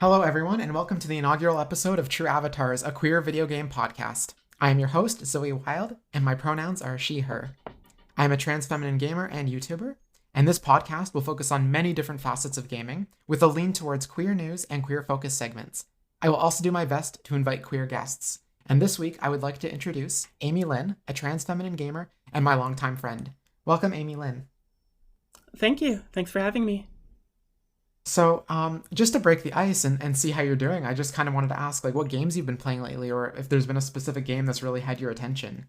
Hello, everyone, and welcome to the inaugural episode of True Avatars, a queer video game podcast. I am your host, Zoe Wild, and my pronouns are she, her. I am a trans feminine gamer and YouTuber, and this podcast will focus on many different facets of gaming, with a lean towards queer news and queer focused segments. I will also do my best to invite queer guests. And this week, I would like to introduce Amy-Lynn, a trans feminine gamer and my longtime friend. Welcome, Amy-Lynn. Thank you. Thanks for having me. So, just to break the ice and see how you're doing, I just kind of wanted to ask, like, what games you've been playing lately, or if there's been a specific game that's really had your attention.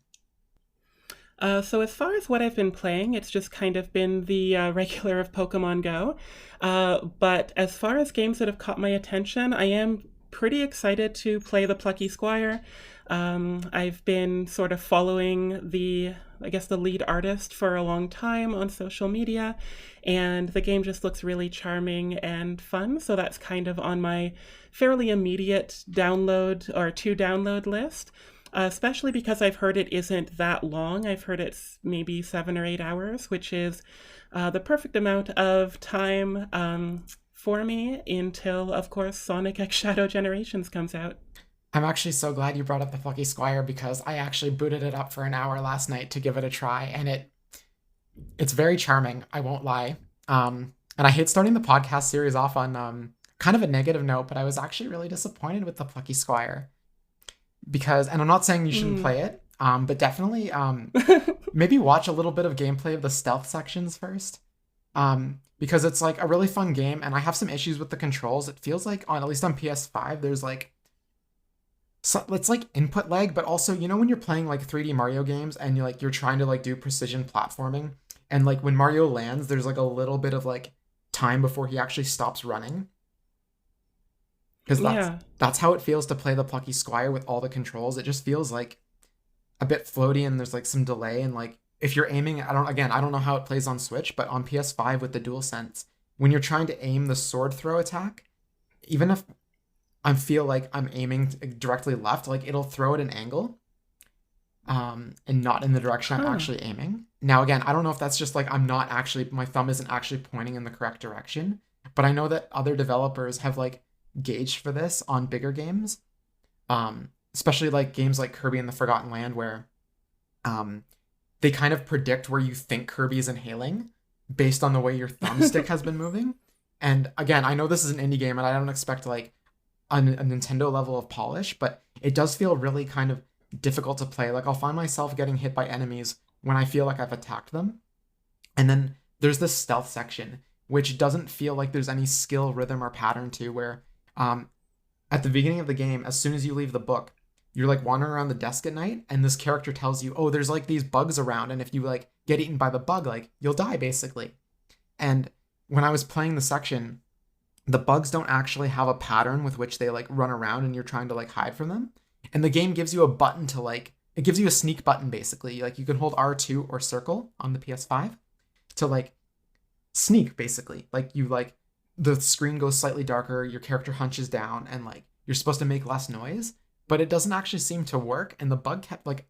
So as far as what I've been playing, it's just kind of been the regular of Pokemon Go. But as far as games that have caught my attention, I am pretty excited to play the Plucky Squire. I've been sort of following the lead artist for a long time on social media, and the game just looks really charming and fun. So that's kind of on my fairly immediate download or to download list. Especially because I've heard it isn't that long. I've heard it's maybe 7 or 8 hours, which is the perfect amount of time for me until, of course, Sonic X Shadow Generations comes out. I'm actually so glad you brought up the Plucky Squire because I actually booted it up for an hour last night to give it a try, and it's very charming, I won't lie. And I hate starting the podcast series off on kind of a negative note, but I was actually really disappointed with the Plucky Squire. Because, and I'm not saying you shouldn't play it, but definitely maybe watch a little bit of gameplay of the stealth sections first. Because it's like a really fun game, and I have some issues with the controls. It feels like, at least on PS5, there's like, it's like input lag, but also, you know, when you're playing like 3D Mario games and you're trying to like do precision platforming, and like when Mario lands, there's like a little bit of like time before he actually stops running. Because that's how it feels to play the Plucky Squire with all the controls. It just feels like a bit floaty, and there's like some delay. And like if you're aiming, I don't know how it plays on Switch, but on PS5 with the DualSense, when you're trying to aim the sword throw attack, even if I feel like I'm aiming directly left, like it'll throw at an angle, and not in the direction I'm actually aiming. Now again, I don't know if that's just like my thumb isn't actually pointing in the correct direction, but I know that other developers have like gauge for this on bigger games, especially like games like Kirby and the Forgotten Land, where they kind of predict where you think Kirby is inhaling based on the way your thumbstick has been moving. And again, I know this is an indie game and I don't expect like a Nintendo level of polish, but it does feel really kind of difficult to play. Like I'll find myself getting hit by enemies when I feel like I've attacked them, and then there's this stealth section which doesn't feel like there's any skill, rhythm, or pattern to, where at the beginning of the game, as soon as you leave the book, you're like wandering around the desk at night, and this character tells you, oh, there's like these bugs around, and if you like get eaten by the bug, like you'll die basically. And when I was playing the section, the bugs don't actually have a pattern with which they like run around and you're trying to like hide from them. And the game gives you a button to like, it gives you a sneak button basically. Like you can hold R2 or circle on the PS5 to like sneak basically. Like you like, the screen goes slightly darker, your character hunches down, and like you're supposed to make less noise, but it doesn't actually seem to work. And the bug kept like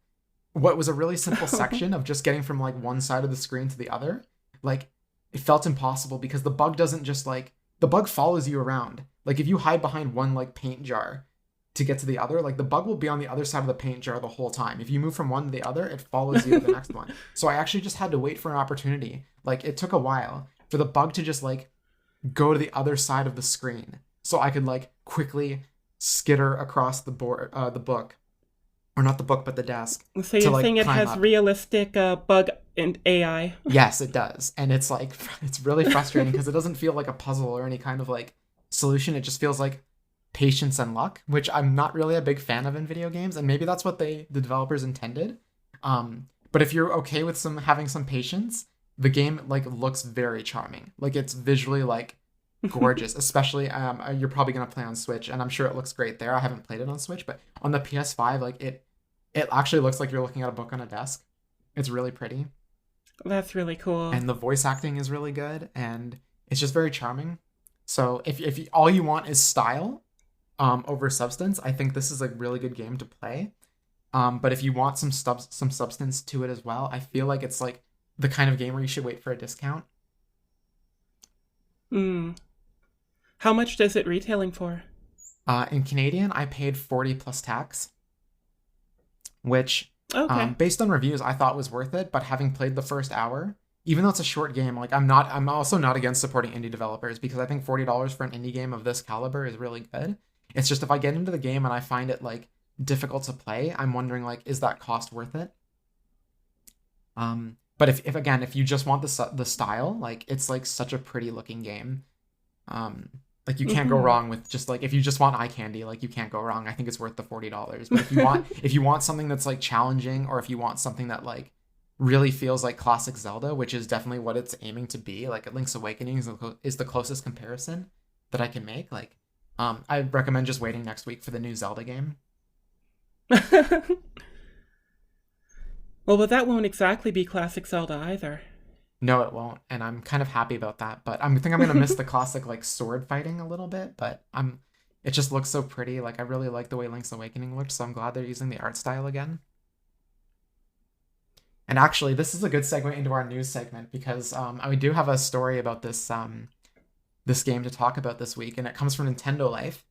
what was a really simple section of just getting from like one side of the screen to the other, like it felt impossible because the bug doesn't just like, the bug follows you around. Like if you hide behind one like paint jar to get to the other, like the bug will be on the other side of the paint jar the whole time. If you move from one to the other, it follows you to the next one. So I actually just had to wait for an opportunity. Like it took a while for the bug to just like go to the other side of the screen so I could like quickly skitter across the board, the book, or not the book, but the desk. So you're saying it has realistic bug and AI? Yes, it does. And it's like, it's really frustrating because it doesn't feel like a puzzle or any kind of like solution. It just feels like patience and luck, which I'm not really a big fan of in video games. And maybe that's what the developers intended. But if you're okay with having some patience, the game like looks very charming. Like it's visually like gorgeous, especially you're probably going to play on Switch, and I'm sure it looks great there. I haven't played it on Switch, but on the PS5, like it actually looks like you're looking at a book on a desk. It's really pretty. That's really cool. And the voice acting is really good, and it's just very charming. So if all you want is style over substance, I think this is a really good game to play. But if you want some substance to it as well, I feel like it's like the kind of game where you should wait for a discount. How much does it retailing for? In Canadian, I paid 40 plus tax, which, Okay. based on reviews, I thought was worth it. But having played the first hour, even though it's a short game, like I'm also not against supporting indie developers because I think $40 for an indie game of this caliber is really good. It's just if I get into the game and I find it like difficult to play, I'm wondering like, is that cost worth it? But if again, if you just want the style, like it's like such a pretty looking game. Like you can't go Hmm. wrong with just like if you just want eye candy, like you can't go wrong. I think it's worth the $40. But if you want something that's like challenging, or if you want something that like really feels like classic Zelda, which is definitely what it's aiming to be, like Link's Awakening is the closest comparison that I can make. Like, I recommend just waiting next week for the new Zelda game. Well, but that won't exactly be classic Zelda either. No, it won't, and I'm kind of happy about that. But I think I'm gonna miss the classic like sword fighting a little bit. But it just looks so pretty. Like I really like the way Link's Awakening looks, so I'm glad they're using the art style again. And actually, this is a good segue into our news segment because we do have a story about this game to talk about this week, and it comes from Nintendo Life.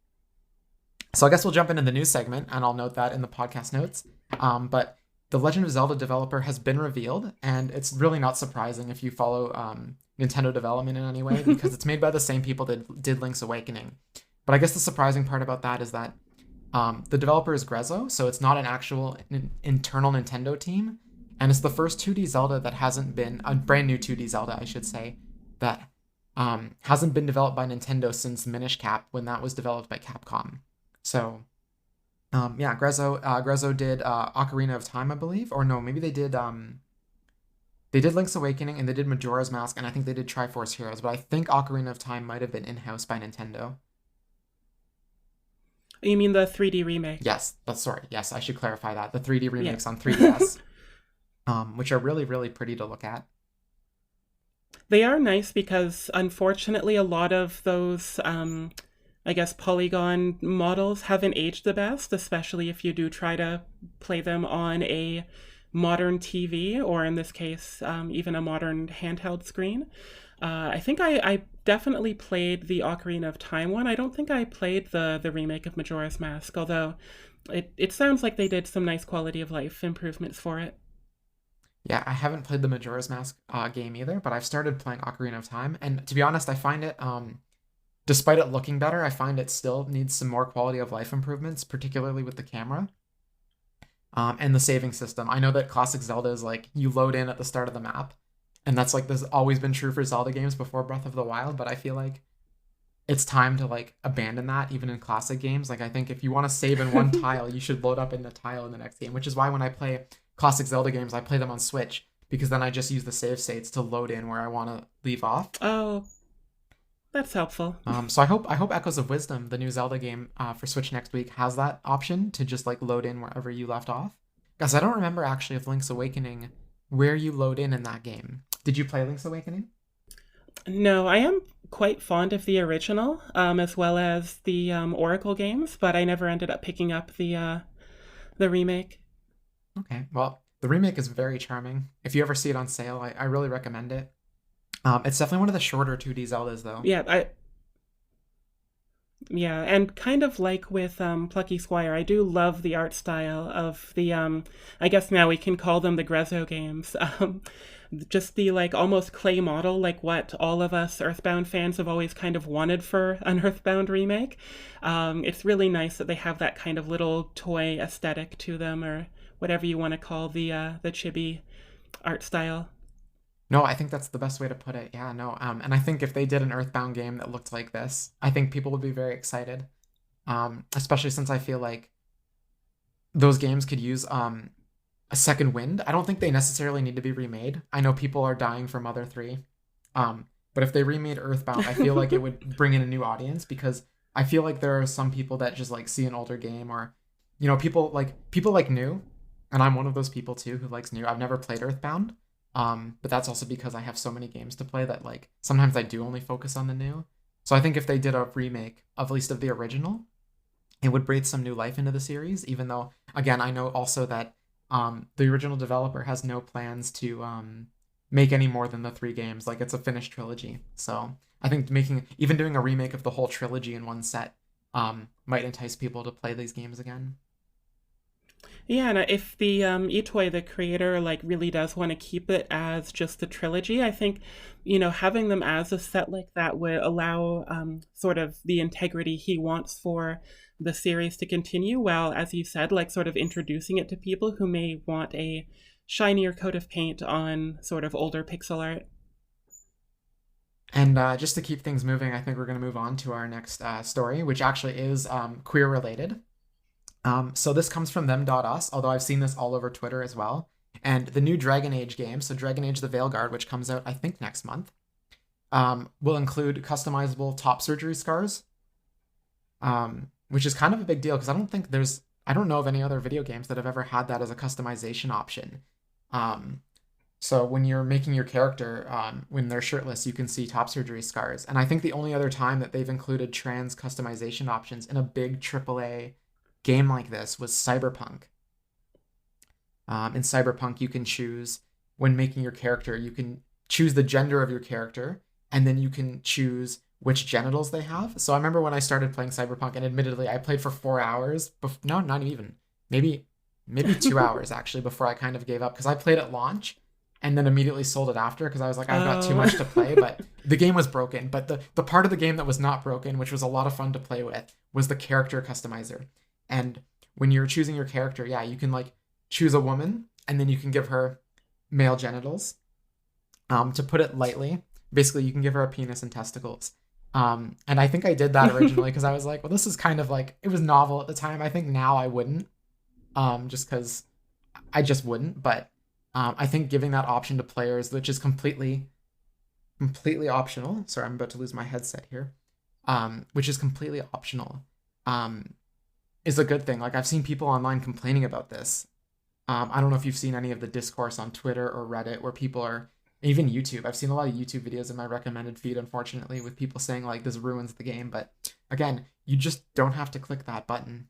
So I guess we'll jump into the news segment, and I'll note that in the podcast notes. But the Legend of Zelda developer has been revealed, and it's really not surprising if you follow Nintendo development in any way because it's made by the same people that did Link's Awakening. But I guess the surprising part about that is that the developer is Grezzo, so it's not an actual internal Nintendo team, and it's the first 2D Zelda that hasn't been a brand new 2D Zelda, I should say, that hasn't been developed by Nintendo since Minish Cap when that was developed by Capcom. So yeah, Grezzo did Ocarina of Time, I believe, or no, maybe they did Link's Awakening and they did Majora's Mask, and I think they did Triforce Heroes, but I think Ocarina of Time might have been in-house by Nintendo. You mean the 3D remake? Yes, that's sorry. Yes, I should clarify that. The 3D remakes Yeah. on 3DS, which are really, really pretty to look at. They are nice because unfortunately a lot of those I guess polygon models haven't aged the best, especially if you do try to play them on a modern TV, or in this case, even a modern handheld screen. I think I definitely played the Ocarina of Time one. I don't think I played the remake of Majora's Mask, although it sounds like they did some nice quality of life improvements for it. Yeah, I haven't played the Majora's Mask game either, but I've started playing Ocarina of Time, and to be honest, I find it, despite it looking better, I find it still needs some more quality of life improvements, particularly with the camera, and the saving system. I know that classic Zelda is like you load in at the start of the map, and that's like this always been true for Zelda games before Breath of the Wild, but I feel like it's time to like abandon that even in classic games. Like I think if you want to save in one tile, you should load up in the tile in the next game, which is why when I play classic Zelda games, I play them on Switch because then I just use the save states to load in where I want to leave off. Oh, that's helpful. So I hope Echoes of Wisdom, the new Zelda game for Switch next week, has that option to just like load in wherever you left off. Because I don't remember actually if Link's Awakening where you load in that game. Did you play Link's Awakening? No, I am quite fond of the original, as well as the Oracle games, but I never ended up picking up the remake. Okay, well, the remake is very charming. If you ever see it on sale, I really recommend it. It's definitely one of the shorter 2D Zeldas, though. Yeah, and kind of like with Plucky Squire, I do love the art style of the I guess now we can call them the Grezzo games. Just the like almost clay model, like what all of us Earthbound fans have always kind of wanted for an Earthbound remake. It's really nice that they have that kind of little toy aesthetic to them, or whatever you want to call the chibi art style. No, I think that's the best way to put it. Yeah, no. And I think if they did an Earthbound game that looked like this, I think people would be very excited. Especially since I feel like those games could use a second wind. I don't think they necessarily need to be remade. I know people are dying for Mother 3. But if they remade Earthbound, I feel like it would bring in a new audience because I feel like there are some people that just like see an older game, or people like new, and I'm one of those people too who likes new. I've never played Earthbound. But that's also because I have so many games to play that like sometimes I do only focus on the new. So I think if they did a remake of at least of the original, it would breathe some new life into the series, even though again I know also that the original developer has no plans to make any more than the 3 games. Like it's a finished trilogy. So I think doing a remake of the whole trilogy in one set might entice people to play these games again. Yeah, and if the Itoi, the creator, like really does want to keep it as just the trilogy, I think, having them as a set like that would allow sort of the integrity he wants for the series to continue, while, as you said, like sort of introducing it to people who may want a shinier coat of paint on sort of older pixel art. And just to keep things moving, I think we're going to move on to our next story, which actually is queer related. So this comes from them.us, although I've seen this all over Twitter as well. And the new Dragon Age game, so Dragon Age the Veilguard, which comes out, I think, next month, will include customizable top surgery scars, which is kind of a big deal because I don't know of any other video games that have ever had that as a customization option. So when you're making your character, when they're shirtless, you can see top surgery scars. And I think the only other time that they've included trans customization options in a big AAA game like this was Cyberpunk. In Cyberpunk, you can choose, when making your character, you can choose the gender of your character, and then you can choose which genitals they have. So I remember when I started playing Cyberpunk, and admittedly, I played for 4 hours. No, not even. Maybe 2 hours, actually, before I kind of gave up, because I played at launch, and then immediately sold it after, because I was like, I've got too much to play, but the game was broken. But the part of the game that was not broken, which was a lot of fun to play with, was the character customizer. And when you're choosing your character, yeah, you can like choose a woman, and then you can give her male genitals. To put it lightly, basically you can give her a penis and testicles. And I think I did that originally because I was like, well, this is kind of like, it was novel at the time. I think now I wouldn't, just because I just wouldn't. But I think giving that option to players, which is completely optional. Sorry, I'm about to lose my headset here. Which is completely optional. Is a good thing. Like, I've seen people online complaining about this. I don't know if you've seen any of the discourse on Twitter or Reddit where people are, even YouTube. I've seen a lot of YouTube videos in my recommended feed, unfortunately, with people saying like this ruins the game. But again, you just don't have to click that button.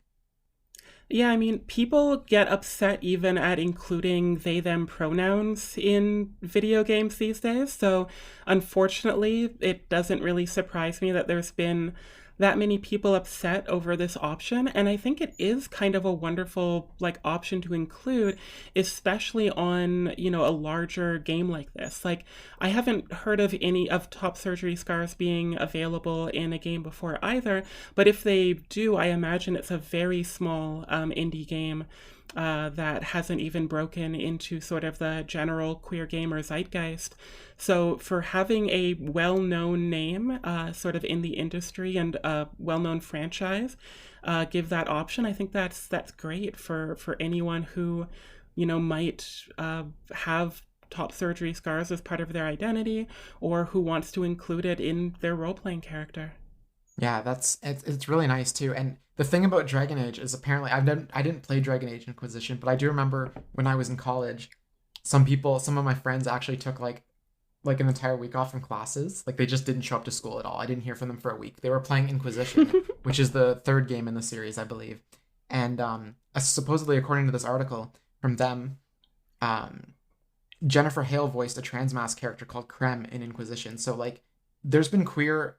Yeah, I mean, people get upset even at including they them pronouns in video games these days. So unfortunately, it doesn't really surprise me that there's been that many people upset over this option. And I think it is kind of a wonderful like option to include, especially on, a larger game like this. Like, I haven't heard of any of top surgery scars being available in a game before either, but if they do, I imagine it's a very small indie game that hasn't even broken into sort of the general queer gamer zeitgeist. So for having a well-known name sort of in the industry and a well-known franchise give that option, I think that's great for anyone who, might have top surgery scars as part of their identity, or who wants to include it in their role-playing character. Yeah, it's really nice too. And the thing about Dragon Age is apparently I didn't play Dragon Age Inquisition, but I do remember when I was in college, some of my friends actually took like an entire week off from classes. Like, they just didn't show up to school at all. I didn't hear from them for a week. They were playing Inquisition, which is the third game in the series, I believe. And supposedly, according to this article from them, Jennifer Hale voiced a transmask character called Krem in Inquisition. So like, there's been queer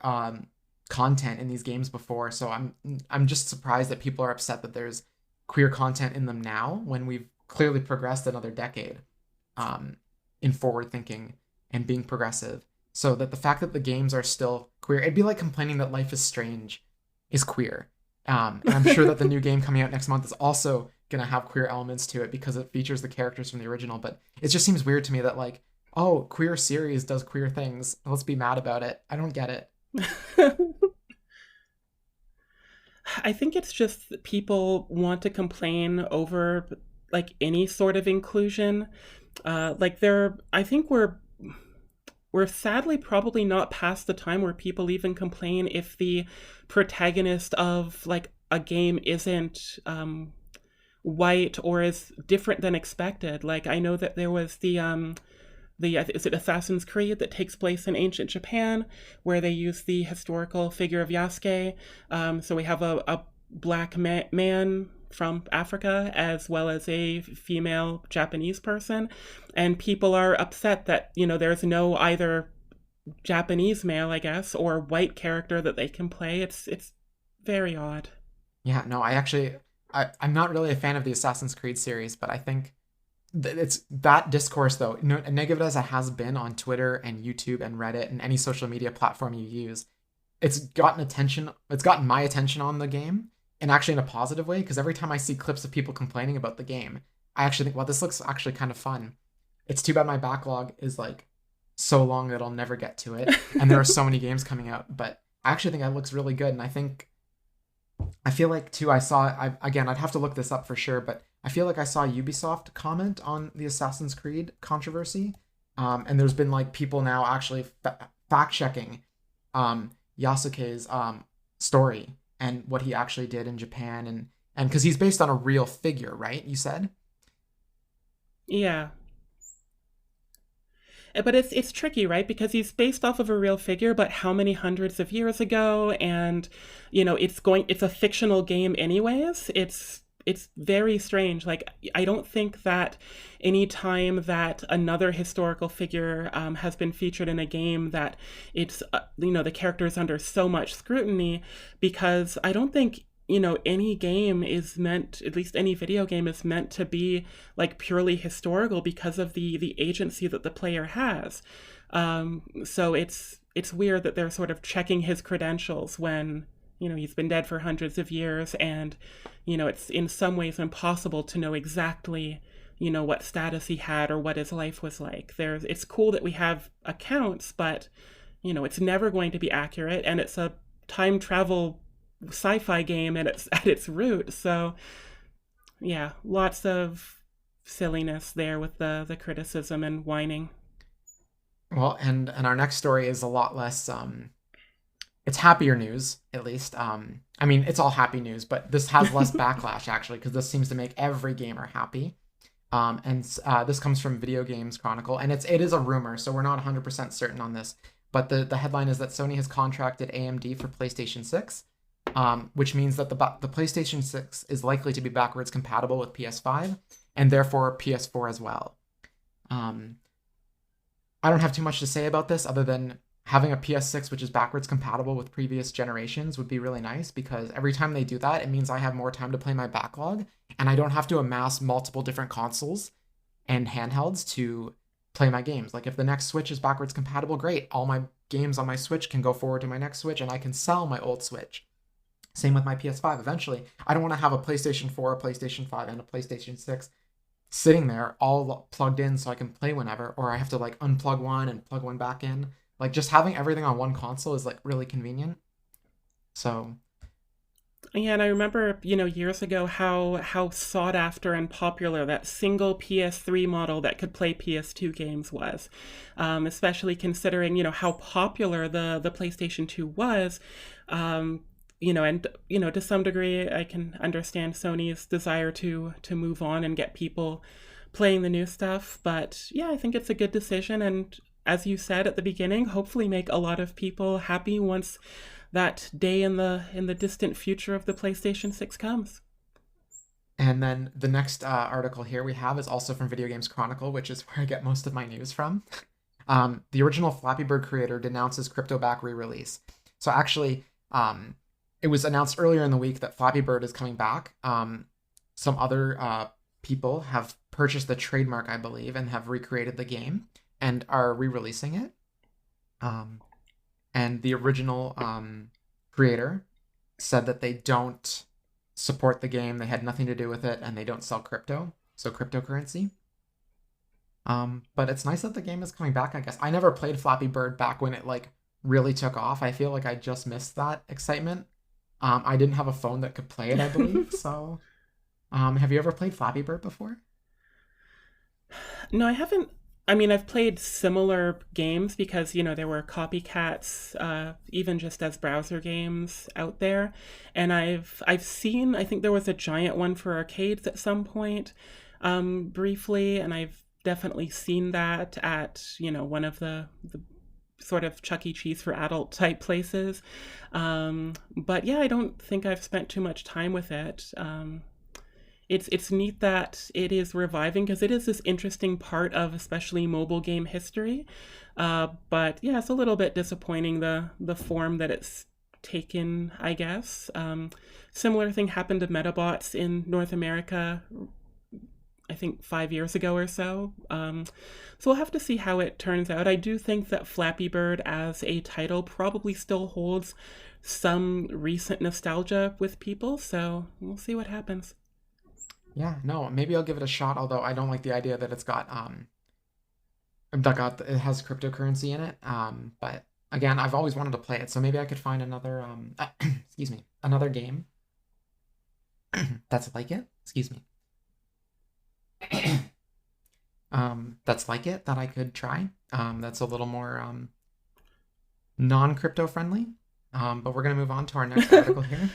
content in these games before. So I'm just surprised that people are upset that there's queer content in them now, when we've clearly progressed another decade in forward thinking and being progressive. So that the fact that the games are still queer, it'd be like complaining that Life is Strange is queer. And I'm sure that the new game coming out next month is also going to have queer elements to it because it features the characters from the original. But it just seems weird to me that like, oh, queer series does queer things, let's be mad about it. I don't get it. I think it's just that people want to complain over like any sort of inclusion. I think we're sadly probably not past the time where people even complain if the protagonist of like a game isn't white or is different than expected. Like, I know that there was is it Assassin's Creed that takes place in ancient Japan, where they use the historical figure of Yasuke. So we have a black man from Africa as well as a female Japanese person, and people are upset that there's no either Japanese male, I guess, or white character that they can play. It's very odd. Yeah, no, I'm not really a fan of the Assassin's Creed series, but I think it's that discourse though, negative as it has been on Twitter and YouTube and Reddit and any social media platform you use, it's gotten my attention on the game, and actually in a positive way, because every time I see clips of people complaining about the game, I actually think, well, this looks actually kind of fun. It's too bad my backlog is like so long that I'll never get to it, and there are so many games coming out, but I actually think it looks really good. And I feel like too, again, I'd have to look this up for sure, but I feel like I saw Ubisoft comment on the Assassin's Creed controversy. And there's been like people now actually fact checking Yasuke's story and what he actually did in Japan, and because he's based on a real figure, right? You said? Yeah. But it's tricky, right? Because he's based off of a real figure, but how many hundreds of years ago? And it's a fictional game anyways. It's very strange. Like, I don't think that any time that another historical figure has been featured in a game that it's the character is under so much scrutiny, because I don't think any game is meant, at least any video game is meant to be like purely historical because of the agency that the player has. So it's weird that they're sort of checking his credentials when he's been dead for hundreds of years, and it's in some ways impossible to know exactly what status he had or what his life was like. It's cool that we have accounts, but it's never going to be accurate, and it's a time travel sci-fi game at its root. So yeah, lots of silliness there with the criticism and whining. Well, and our next story is a lot less it's happier news, at least. I mean, it's all happy news, but this has less backlash actually, because this seems to make every gamer happy. And this comes from Video Games Chronicle, and it is a rumor, so we're not 100% certain on this, but the headline is that Sony has contracted AMD for PlayStation 6, which means that the PlayStation 6 is likely to be backwards compatible with PS5, and therefore PS4 as well. I don't have too much to say about this other than having a PS6 which is backwards compatible with previous generations would be really nice, because every time they do that, it means I have more time to play my backlog, and I don't have to amass multiple different consoles and handhelds to play my games. Like, if the next Switch is backwards compatible, great. All my games on my Switch can go forward to my next Switch, and I can sell my old Switch. Same with my PS5 eventually. I don't want to have a PlayStation 4, a PlayStation 5, and a PlayStation 6 sitting there all plugged in so I can play whenever, or I have to like unplug one and plug one back in. Like, just having everything on one console is like really convenient. So yeah, and I remember, years ago how sought after and popular that single PS3 model that could play PS2 games was, especially considering, how popular the PlayStation 2 was. And to some degree, I can understand Sony's desire to move on and get people playing the new stuff. But yeah, I think it's a good decision, and as you said at the beginning, hopefully make a lot of people happy once that day in the distant future of the PlayStation 6 comes. And then the next article here we have is also from Video Games Chronicle, which is where I get most of my news from. The original Flappy Bird creator denounces crypto-back re-release. So actually, it was announced earlier in the week that Flappy Bird is coming back. Some other people have purchased the trademark, I believe, and have recreated the game and are re-releasing it. And the original creator said that they don't support the game, they had nothing to do with it, and they don't sell crypto, so cryptocurrency. But it's nice that the game is coming back, I guess. I never played Flappy Bird back when it like really took off. I feel like I just missed that excitement. I didn't have a phone that could play it, I believe. So have you ever played Flappy Bird before? No, I haven't. I mean, I've played similar games because, there were copycats, even just as browser games out there. And I've seen, I think there was a giant one for arcades at some point, briefly, and I've definitely seen that at, one of the sort of Chuck E. Cheese for adult type places. But yeah, I don't think I've spent too much time with it. It's neat that it is reviving because it is this interesting part of especially mobile game history. But yeah, it's a little bit disappointing the form that it's taken, I guess. Similar thing happened to Metabots in North America, I think 5 years ago or so. So we'll have to see how it turns out. I do think that Flappy Bird as a title probably still holds some recent nostalgia with people, so we'll see what happens. Yeah, no, maybe I'll give it a shot, although I don't like the idea that it has cryptocurrency in it. But again, I've always wanted to play it, so maybe I could find another excuse me, another game that's like it. Excuse me. That's like it that I could try. That's a little more non-crypto friendly. But we're gonna move on to our next article here.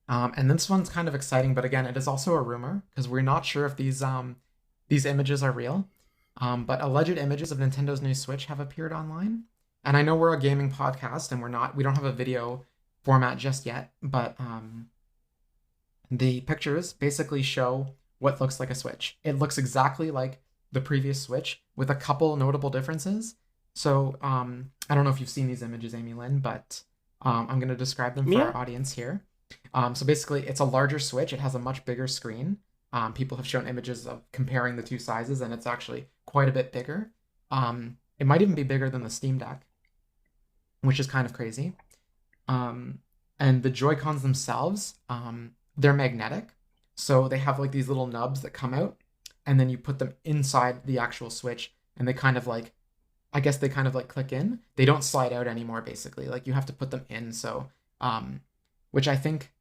And this one's kind of exciting, but again, it is also a rumor because we're not sure if these images are real. But alleged images of Nintendo's new Switch have appeared online. And I know we're a gaming podcast and we don't have a video format just yet, but the pictures basically show what looks like a Switch. It looks exactly like the previous Switch with a couple notable differences. So I don't know if you've seen these images, Amy-Lynn, but I'm going to describe them for our audience here. So basically, it's a larger Switch. It has a much bigger screen. People have shown images of comparing the two sizes, and it's actually quite a bit bigger. It might even be bigger than the Steam Deck, which is kind of crazy. And the Joy-Cons themselves, they're magnetic. So they have like these little nubs that come out, and then you put them inside the actual Switch, and they kind of like, I guess they kind of like click in. They don't slide out anymore, basically. Like you have to put them in. So, which I think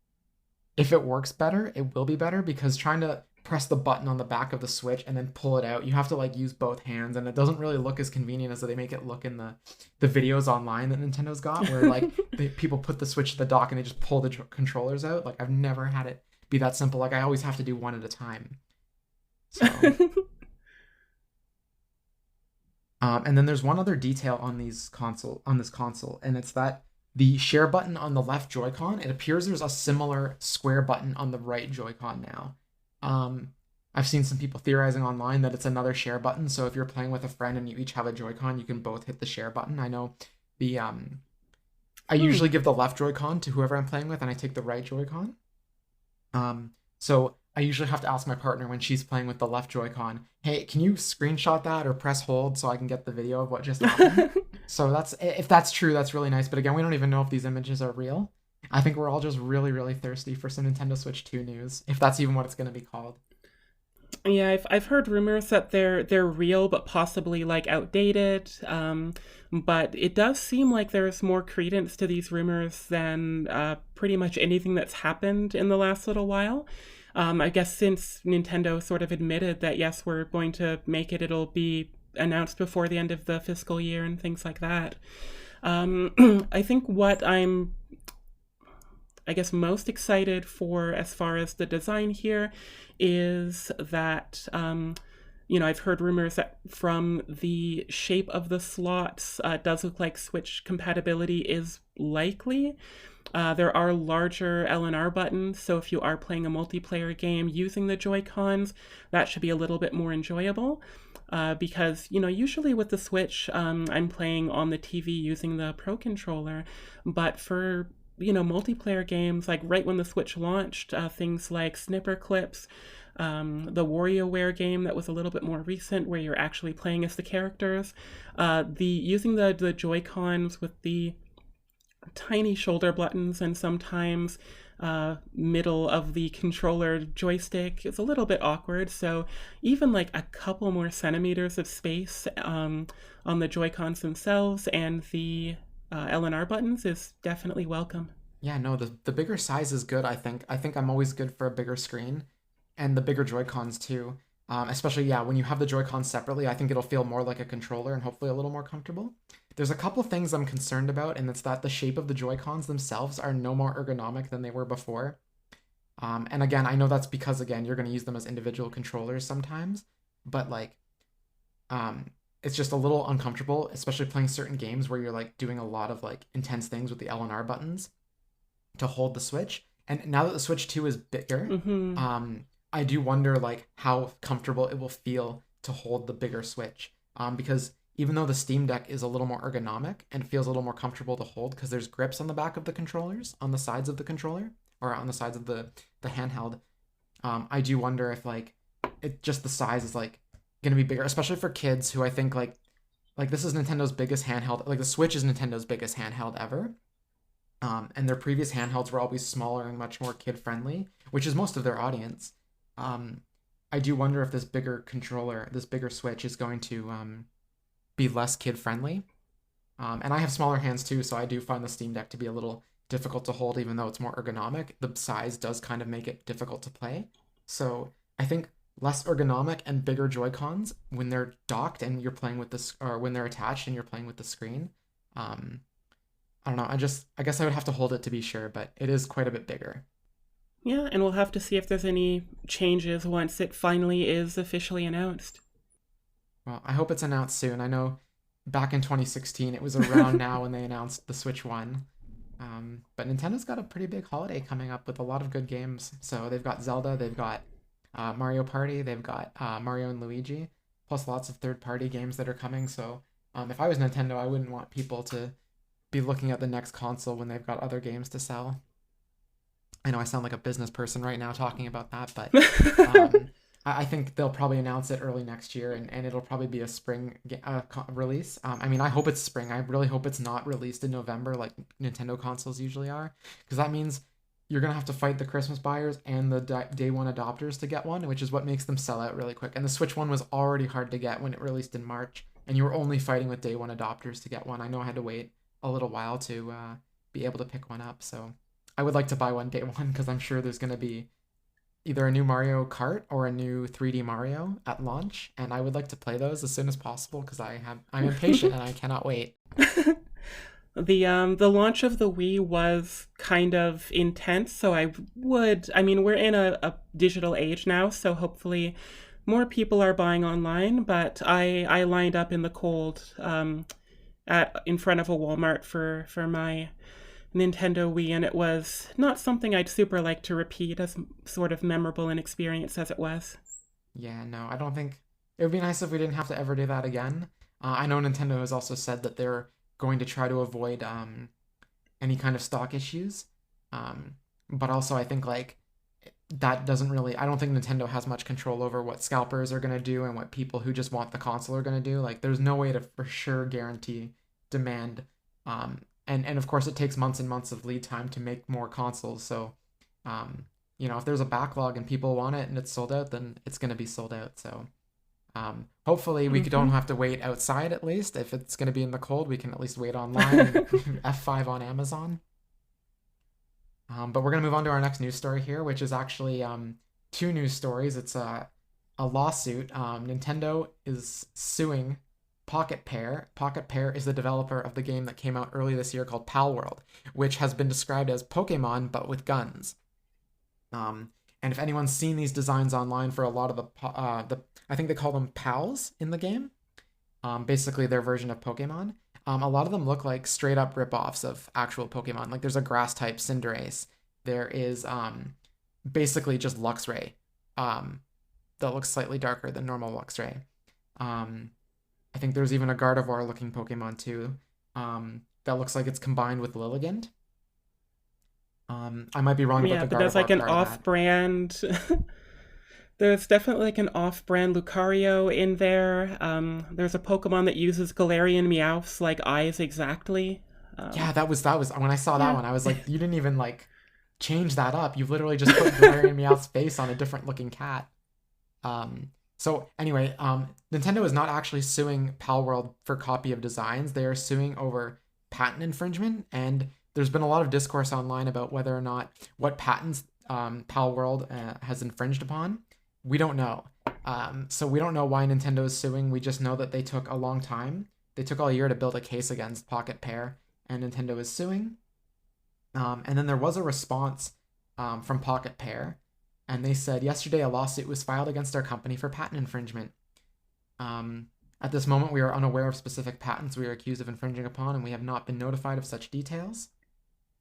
if it works better, it will be better, because trying to press the button on the back of the Switch and then pull it out, you have to like use both hands, and it doesn't really look as convenient as they make it look in the videos online that Nintendo's got, where like people put the Switch to the dock and they just pull the controllers out. Like I've never had it be that simple. Like I always have to do one at a time. So and then there's one other detail on this console, and it's that the share button on the left Joy-Con, it appears there's a similar square button on the right Joy-Con now. I've seen some people theorizing online that it's another share button, so if you're playing with a friend and you each have a Joy-Con, you can both hit the share button. I know the I usually give the left Joy-Con to whoever I'm playing with, and I take the right Joy-Con. So I usually have to ask my partner when she's playing with the left Joy-Con, hey, can you screenshot that or press hold so I can get the video of what just happened? So if that's true, that's really nice. But again, we don't even know if these images are real. I think we're all just really, really thirsty for some Nintendo Switch 2 news, if that's even what it's going to be called. Yeah, I've heard rumors that they're real, but possibly like outdated. But it does seem like there's more credence to these rumors than pretty much anything that's happened in the last little while. I guess since Nintendo sort of admitted that, yes, we're going to make it, it'll be announced before the end of the fiscal year and things like that. I think what I'm, I guess, most excited for as far as the design here is that, I've heard rumors that from the shape of the slots, it does look like Switch compatibility is likely. There are larger L&R buttons, so if you are playing a multiplayer game using the Joy-Cons, that should be a little bit more enjoyable. Because, usually with the Switch, I'm playing on the TV using the Pro Controller, but for multiplayer games, like right when the Switch launched, things like Snipper Clips, the WarioWare game that was a little bit more recent, where you're actually playing as the characters, using the Joy-Cons with the tiny shoulder buttons and sometimes middle of the controller joystick is a little bit awkward. So even like a couple more centimeters of space on the Joy-Cons themselves and the L&R buttons is definitely welcome. Yeah, no, the bigger size is good, I think. I think I'm always good for a bigger screen, and the bigger Joy-Cons too. Especially, when you have the Joy-Cons separately, I think it'll feel more like a controller and hopefully a little more comfortable. There's a couple things I'm concerned about, and it's that the shape of the Joy-Cons themselves are no more ergonomic than they were before. And again, I know that's because, again, you're going to use them as individual controllers sometimes, but it's just a little uncomfortable, especially playing certain games where you're like doing a lot of like intense things with the L&R buttons to hold the Switch. And now that the Switch 2 is bigger, I do wonder like how comfortable it will feel to hold the bigger Switch. Because even though the Steam Deck is a little more ergonomic and feels a little more comfortable to hold because there's grips on the back of the controllers, on the sides of the controller, or on the sides of the handheld. I do wonder if like it just the size is like gonna be bigger, especially for kids who I think like this is Nintendo's biggest handheld. Like the Switch is Nintendo's biggest handheld ever. And their previous handhelds were always smaller and much more kid friendly, which is most of their audience. I do wonder if this bigger controller, this bigger Switch, is going to be less kid friendly. And I have smaller hands too, so I do find the Steam Deck to be a little difficult to hold, even though it's more ergonomic. The size does kind of make it difficult to play. So I think less ergonomic and bigger Joy-Cons when they're docked and you're playing with this, or when they're attached and you're playing with the screen. I don't know. I guess I would have to hold it to be sure, but it is quite a bit bigger. Yeah, and we'll have to see if there's any changes once it finally is officially announced. Well, I hope it's announced soon. I know back in 2016, it was around now when they announced the Switch 1. But Nintendo's got a pretty big holiday coming up with a lot of good games. So they've got Zelda, they've got Mario Party, they've got Mario and Luigi, plus lots of third-party games that are coming. So if I was Nintendo, I wouldn't want people to be looking at the next console when they've got other games to sell. I know I sound like a business person right now talking about that, but I think they'll probably announce it early next year, and it'll probably be a spring release. I mean, I hope it's spring. I really hope it's not released in November like Nintendo consoles usually are, because that means you're going to have to fight the Christmas buyers and the day one adopters to get one, which is what makes them sell out really quick. And the Switch 1 was already hard to get when it released in March, and you were only fighting with day one adopters to get one. I know I had to wait a little while to be able to pick one up, so I would like to buy one day one because I'm sure there's going to be either a new Mario Kart or a new 3D Mario at launch, and I would like to play those as soon as possible because I'm impatient and I cannot wait. The launch of the Wii was kind of intense, so I mean, we're in a digital age now, so hopefully more people are buying online, but I lined up in the cold in front of a Walmart for my Nintendo Wii, and it was not something I'd super like to repeat, as sort of memorable an experience as it was. Yeah, no, I don't think it would be nice if we didn't have to ever do that again. I know Nintendo has also said that they're going to try to avoid any kind of stock issues, but also I think like that doesn't really. I don't think Nintendo has much control over what scalpers are going to do and what people who just want the console are going to do. Like, there's no way to for sure guarantee demand. And of course, it takes months and months of lead time to make more consoles. So, if there's a backlog and people want it and it's sold out, then it's going to be sold out. So, hopefully we don't have to wait outside at least. If it's going to be in the cold, we can at least wait online, F5 on Amazon. But we're going to move on to our next news story here, which is actually two news stories. It's a lawsuit. Nintendo is suing Pocket Pair. Pocket Pair is the developer of the game that came out early this year called Palworld, which has been described as Pokemon but with guns. And if anyone's seen these designs online for a lot of the I think they call them pals in the game, basically their version of Pokemon. A lot of them look like straight up ripoffs of actual Pokemon. Like there's a grass type Cinderace. There is basically just Luxray that looks slightly darker than normal Luxray. I think there's even a Gardevoir looking Pokemon too that looks like it's combined with Lilligant. I might be wrong about the Gardevoir. Yeah, but there's like an off-brand. There's definitely like an off-brand Lucario in there. There's a Pokemon that uses Galarian Meowth's like eyes exactly. Yeah, that was when I saw that one. I was like, you didn't even like change that up. You literally just put Galarian Meowth's face on a different looking cat. So anyway, Nintendo is not actually suing Palworld for copy of designs. They are suing over patent infringement, and there's been a lot of discourse online about whether or not what patents Palworld has infringed upon. We don't know. So we don't know why Nintendo is suing. We just know that they took a long time. They took all year to build a case against Pocket Pair, and Nintendo is suing. And then there was a response from Pocket Pair, and they said, yesterday a lawsuit was filed against our company for patent infringement. At this moment, we are unaware of specific patents we are accused of infringing upon, and we have not been notified of such details.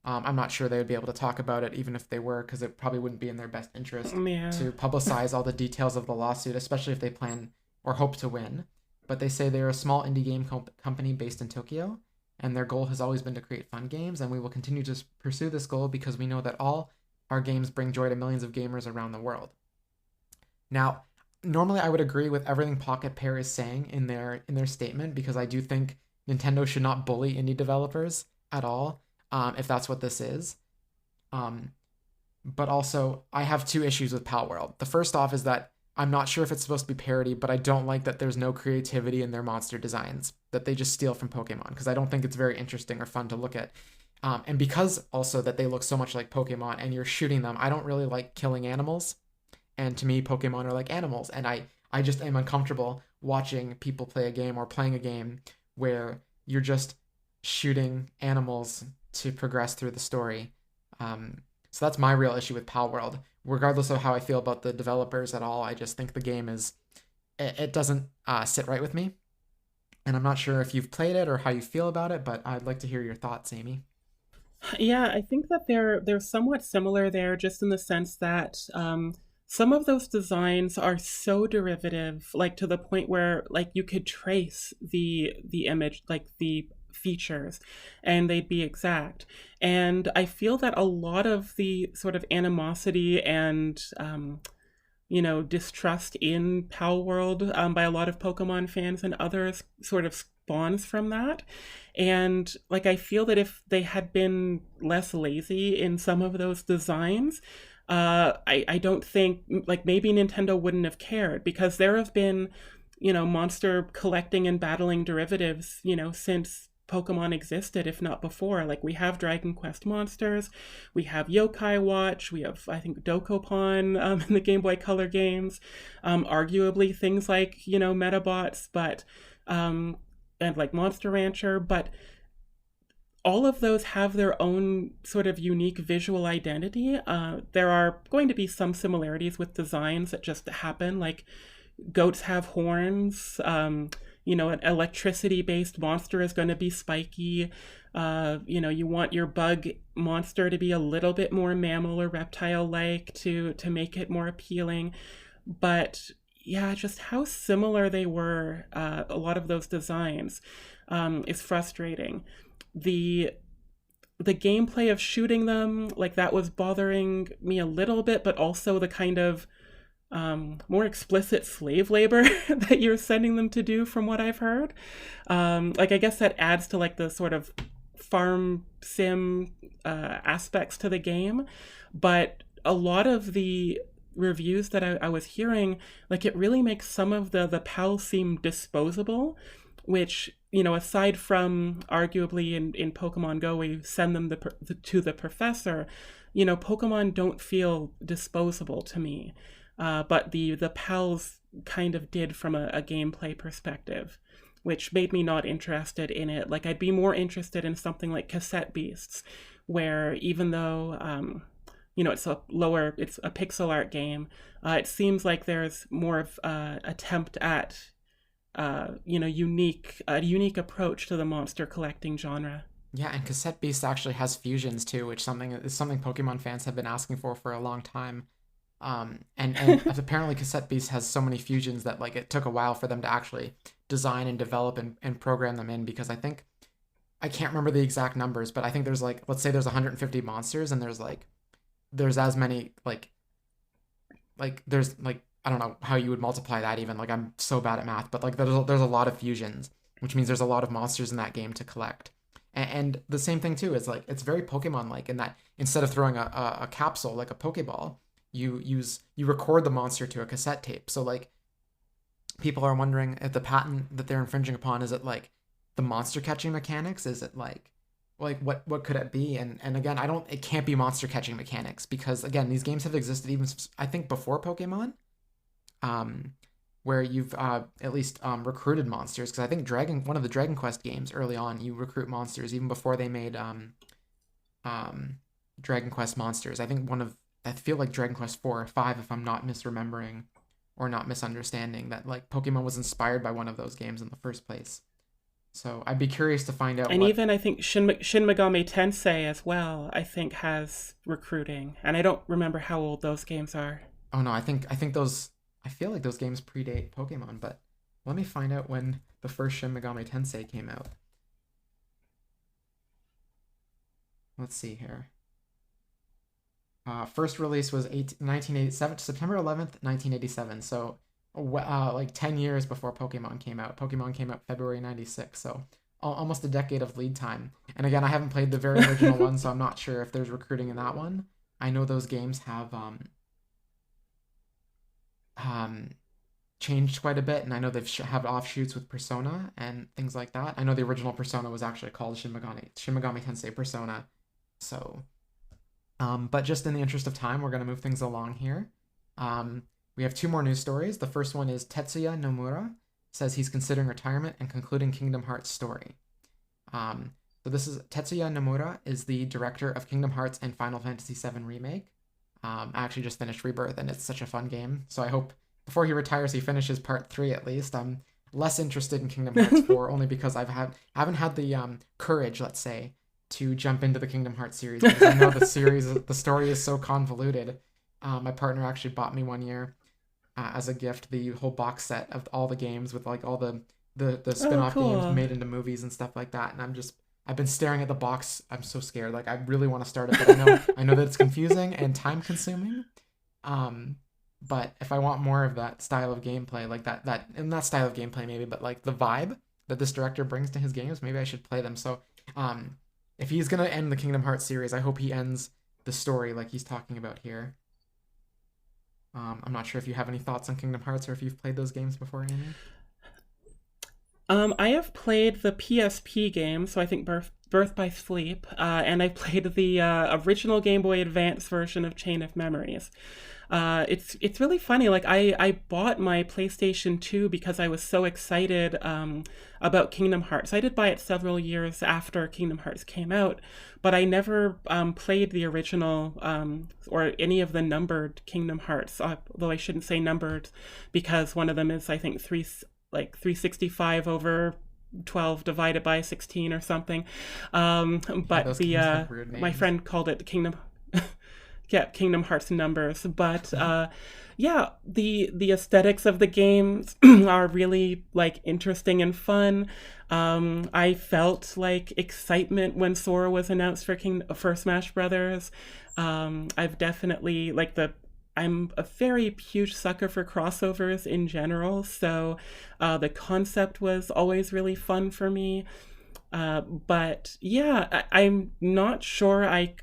I'm not sure they would be able to talk about it, even if they were, because it probably wouldn't be in their best interest to publicize all the details of the lawsuit, especially if they plan or hope to win. but they say they're a small indie game company based in Tokyo, and their goal has always been to create fun games, and we will continue to pursue this goal because we know that all our games bring joy to millions of gamers around the world. Now, normally I would agree with everything Pocket Pair is saying in their statement, because I do think Nintendo should not bully indie developers at all, if that's what this is. But also, I have two issues with Palworld. The first off is that I'm not sure if it's supposed to be parody, but I don't like that there's no creativity in their monster designs, that they just steal from Pokemon, because I don't think it's very interesting or fun to look at. And because also that they look so much like Pokemon and you're shooting them, I don't really like killing animals. And to me, Pokemon are like animals. And I just am uncomfortable watching people play a game or playing a game where you're just shooting animals to progress through the story. So that's my real issue with Palworld. Regardless of how I feel about the developers at all, I just think the game it doesn't sit right with me. And I'm not sure if you've played it or how you feel about it, but I'd like to hear your thoughts, Amy. Yeah, I think that they're somewhat similar there, just in the sense that some of those designs are so derivative, like to the point where like you could trace the image, like the features, and they'd be exact. And I feel that a lot of the sort of animosity and distrust in Palworld by a lot of Pokemon fans and others sort of spawns from that. And like I feel that if they had been less lazy in some of those designs, I don't think, like, maybe Nintendo wouldn't have cared, because there have been, monster collecting and battling derivatives, since Pokemon existed, if not before. Like, we have Dragon Quest monsters, we have Yokai Watch, we have, I think, Dokapon in the Game Boy Color games, arguably things like, Metabots, but, and like Monster Rancher, but all of those have their own sort of unique visual identity. There are going to be some similarities with designs that just happen, like goats have horns. An electricity-based monster is going to be spiky. You want your bug monster to be a little bit more mammal or reptile-like to make it more appealing. But yeah, just how similar they were, a lot of those designs, is frustrating. The gameplay of shooting them, like, that was bothering me a little bit, but also the kind of more explicit slave labor that you're sending them to do, from what I've heard. I guess that adds to like the sort of farm sim aspects to the game, but a lot of the reviews that I was hearing, like, it really makes some of the pals seem disposable, which, aside from arguably in Pokemon Go, we send them to the professor, Pokemon don't feel disposable to me. But the pals kind of did from a gameplay perspective, which made me not interested in it. Like, I'd be more interested in something like Cassette Beasts, where even though, it's a pixel art game, it seems like there's more of attempt at unique approach to the monster collecting genre. Yeah, and Cassette Beast actually has fusions too, which is something Pokemon fans have been asking for a long time. And apparently Cassette Beast has so many fusions that like it took a while for them to actually design and develop and program them in, because I can't remember the exact numbers, but I think there's like, let's say there's 150 monsters, and there's as many there's like, I don't know how you would multiply that even. Like, I'm so bad at math, but like there's a lot of fusions, which means there's a lot of monsters in that game to collect. And the same thing too is like, it's very Pokemon-like in that instead of throwing a capsule like a Pokeball, you record the monster to a cassette tape. So like, people are wondering if the patent that they're infringing upon, is it like the monster catching mechanics? Is it like what could it be? And again, it can't be monster catching mechanics, because again, these games have existed even, I think, before Pokemon. Where you've at least recruited monsters, because I think one of the Dragon Quest games early on, you recruit monsters even before they made Dragon Quest monsters. I feel like Dragon Quest 4 or 5, if I'm not misremembering or not misunderstanding, that like Pokemon was inspired by one of those games in the first place. So I'd be curious to find out. And even I think Shin Megami Tensei as well, I think, has recruiting, and I don't remember how old those games are. Oh no, I think those. I feel like those games predate Pokemon, but Let me find out when the first Shin Megami Tensei came out. Let's see here. First release was 1987, September 11th, 1987. So, like 10 years before Pokemon came out. Pokemon came out February 96, so almost a decade of lead time. And again, I haven't played the very original one, so I'm not sure if there's recruiting in that one. I know those games have changed quite a bit, and I know they've have offshoots with Persona and things like that. I know the original Persona was actually called Shin Megami Tensei Persona. So, but just in the interest of time, we're going to move things along here. We have two more news stories. The first one is Tetsuya Nomura says he's considering retirement and concluding Kingdom Hearts story. So this is Tetsuya Nomura is the director of Kingdom Hearts and Final Fantasy VII Remake. I actually just finished Rebirth, and it's such a fun game. So I hope before he retires, he finishes Part 3 at least. I'm less interested in Kingdom Hearts 4 only because I haven't had the courage, let's say, to jump into the Kingdom Hearts series, because I know the story is so convoluted. My partner actually bought me one year as a gift the whole box set of all the games with like all the spin-off games made into movies and stuff like that, and I've been staring at the box. I'm so scared. Like, I really want to start it, but I know that it's confusing and time consuming. But if I want more of that style of gameplay, like that and not style of gameplay maybe, but like the vibe that this director brings to his games, maybe I should play them. So if he's gonna end the Kingdom Hearts series, I hope he ends the story like he's talking about here. I'm not sure if you have any thoughts on Kingdom Hearts or if you've played those games before, Amy. I have played the PSP game, so I think Birth by Sleep, and I played the original Game Boy Advance version of Chain of Memories. It's really funny. Like, I bought my PlayStation 2 because I was so excited about Kingdom Hearts. I did buy it several years after Kingdom Hearts came out, but I never played the original or any of the numbered Kingdom Hearts, although I shouldn't say numbered because one of them is, I think, 365 over 12 divided by 16 or something. But my friend called it Kingdom Hearts numbers. But yeah, the aesthetics of the games are really like interesting and fun. I felt like excitement when Sora was announced for Smash Brothers. I've definitely I'm a very huge sucker for crossovers in general, so the concept was always really fun for me. But yeah, I'm not sure I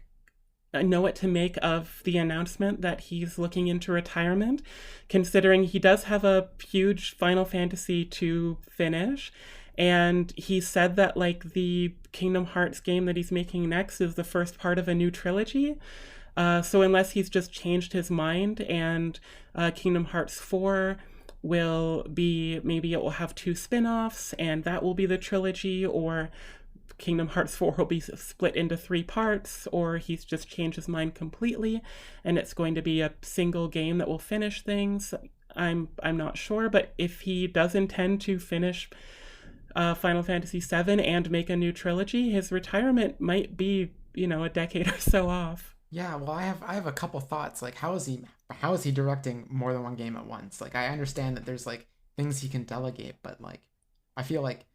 know what to make of the announcement that he's looking into retirement, considering he does have a huge Final Fantasy to finish. And he said that like the Kingdom Hearts game that he's making next is the first part of a new trilogy. So unless he's just changed his mind and Kingdom Hearts 4 will be, maybe it will have 2 spin-offs and that will be the trilogy, or Kingdom Hearts 4 will be split into 3 parts, or he's just changed his mind completely and it's going to be a single game that will finish things. I'm not sure, but if he does intend to finish Final Fantasy VII and make a new trilogy, his retirement might be, a decade or so off. Yeah, well, I have a couple thoughts. Like, how is he directing more than one game at once? Like, I understand that there's like things he can delegate, but like, I feel like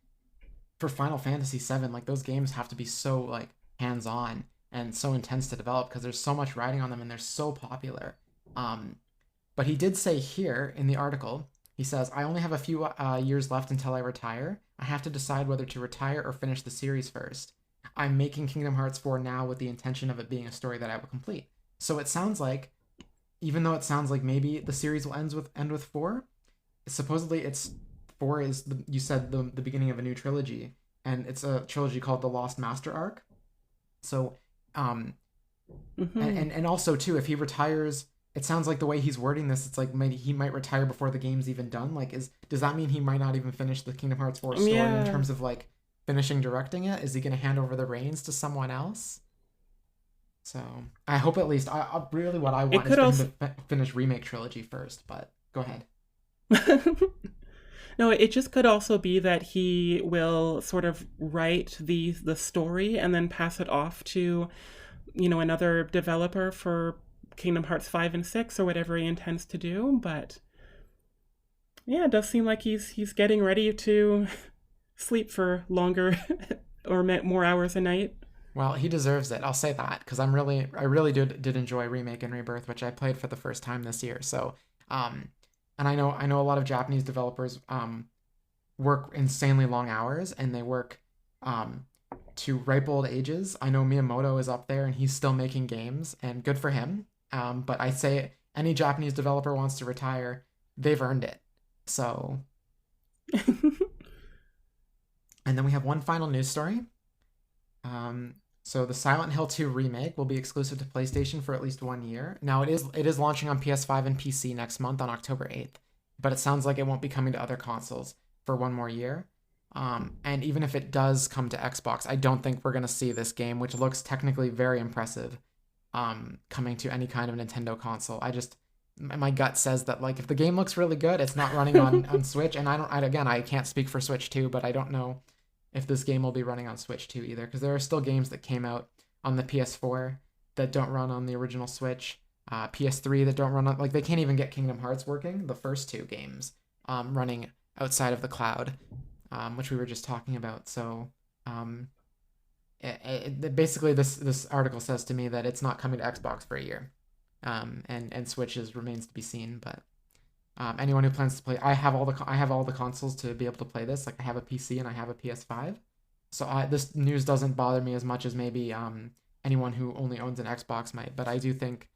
for Final Fantasy VII, like those games have to be so like hands-on and so intense to develop because there's so much riding on them and they're so popular. But he did say here in the article, he says, "I only have a few years left until I retire. I have to decide whether to retire or finish the series first. I'm making Kingdom Hearts 4 now with the intention of it being a story that I will complete." So it sounds like, even though it sounds like maybe the series will end with 4, supposedly it's 4 is you said the beginning of a new trilogy, and it's a trilogy called the Lost Master Arc. So and also too, if he retires, it sounds like the way he's wording this, it's like maybe he might retire before the game's even done. Like, does that mean he might not even finish the Kingdom Hearts 4 story in terms of like finishing directing it? Is he going to hand over the reins to someone else? So I hope at least I really what I want is for him to finish Remake Trilogy first, but go ahead. No, it just could also be that he will sort of write the story and then pass it off to, another developer for Kingdom Hearts 5 and 6 or whatever he intends to do. But Yeah, it does seem like he's getting ready to sleep for longer or more hours a night. Well, he deserves it. I'll say that because I really did enjoy Remake and Rebirth, which I played for the first time this year. So, um, and I know a lot of Japanese developers work insanely long hours and they work um to ripe old ages. I know Miyamoto is up there and he's still making games, and good for him. But I say any Japanese developer wants to retire, they've earned it. So, and then we have one final news story. So the Silent Hill 2 remake will be exclusive to PlayStation for at least 1 year. Now it is launching on PS5 and PC next month on October 8th, but it sounds like it won't be coming to other consoles for 1 more year. And even if it does come to Xbox, I don't think we're gonna see this game, which looks technically very impressive, coming to any kind of Nintendo console. My gut says that like if the game looks really good, it's not running on Switch, and I can't speak for Switch 2, but I don't know if this game will be running on Switch 2 either, because there are still games that came out on the PS4 that don't run on the original Switch, PS3 that don't run on, like they can't even get Kingdom Hearts working, the first two games, running outside of the cloud, which we were just talking about. So basically this article says to me that it's not coming to Xbox for a year, and Switch remains to be seen, but anyone who plans to play, I have all the consoles to be able to play this. Like I have a PC and I have a PS5, so this news doesn't bother me as much as maybe anyone who only owns an Xbox might. But I do think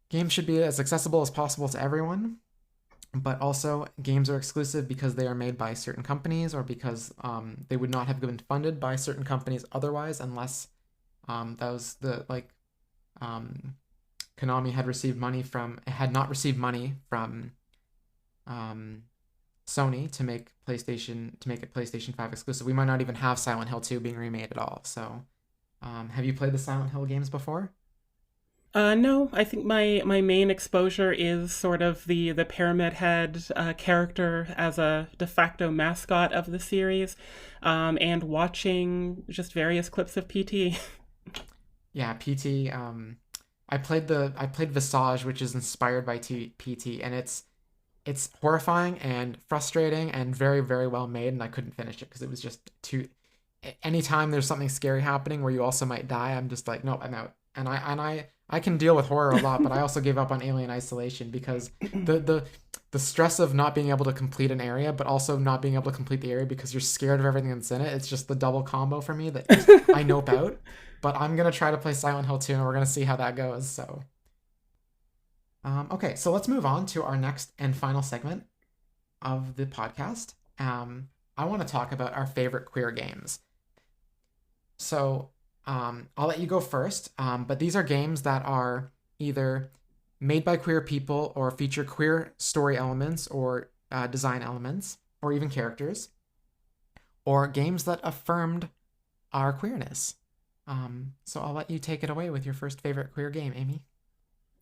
games should be as accessible as possible to everyone. But also, games are exclusive because they are made by certain companies, or because they would not have been funded by certain companies otherwise, unless those the like. Konami had not received money from Sony to make it PlayStation 5 exclusive. We might not even have Silent Hill 2 being remade at all. So, have you played the Silent Hill games before? No, I think my main exposure is sort of the Pyramid Head character as a de facto mascot of the series, and watching just various clips of PT. Yeah, PT. I played Visage, which is inspired by PT, and it's horrifying and frustrating and very, very well made, and I couldn't finish it because it was just too. Anytime there's something scary happening where you also might die, I'm just like, nope, I'm out. And I can deal with horror a lot, but I also gave up on Alien Isolation because the stress of not being able to complete an area, but also not being able to complete the area because you're scared of everything that's in it. It's just the double combo for me that I nope out. But I'm gonna try to play Silent Hill 2, and we're gonna see how that goes. So, okay, so let's move on to our next and final segment of the podcast. I want to talk about our favorite queer games. So, I'll let you go first. But these are games that are either made by queer people or feature queer story elements or design elements or even characters, or games that affirmed our queerness. So I'll let you take it away with your first favorite queer game, Amy.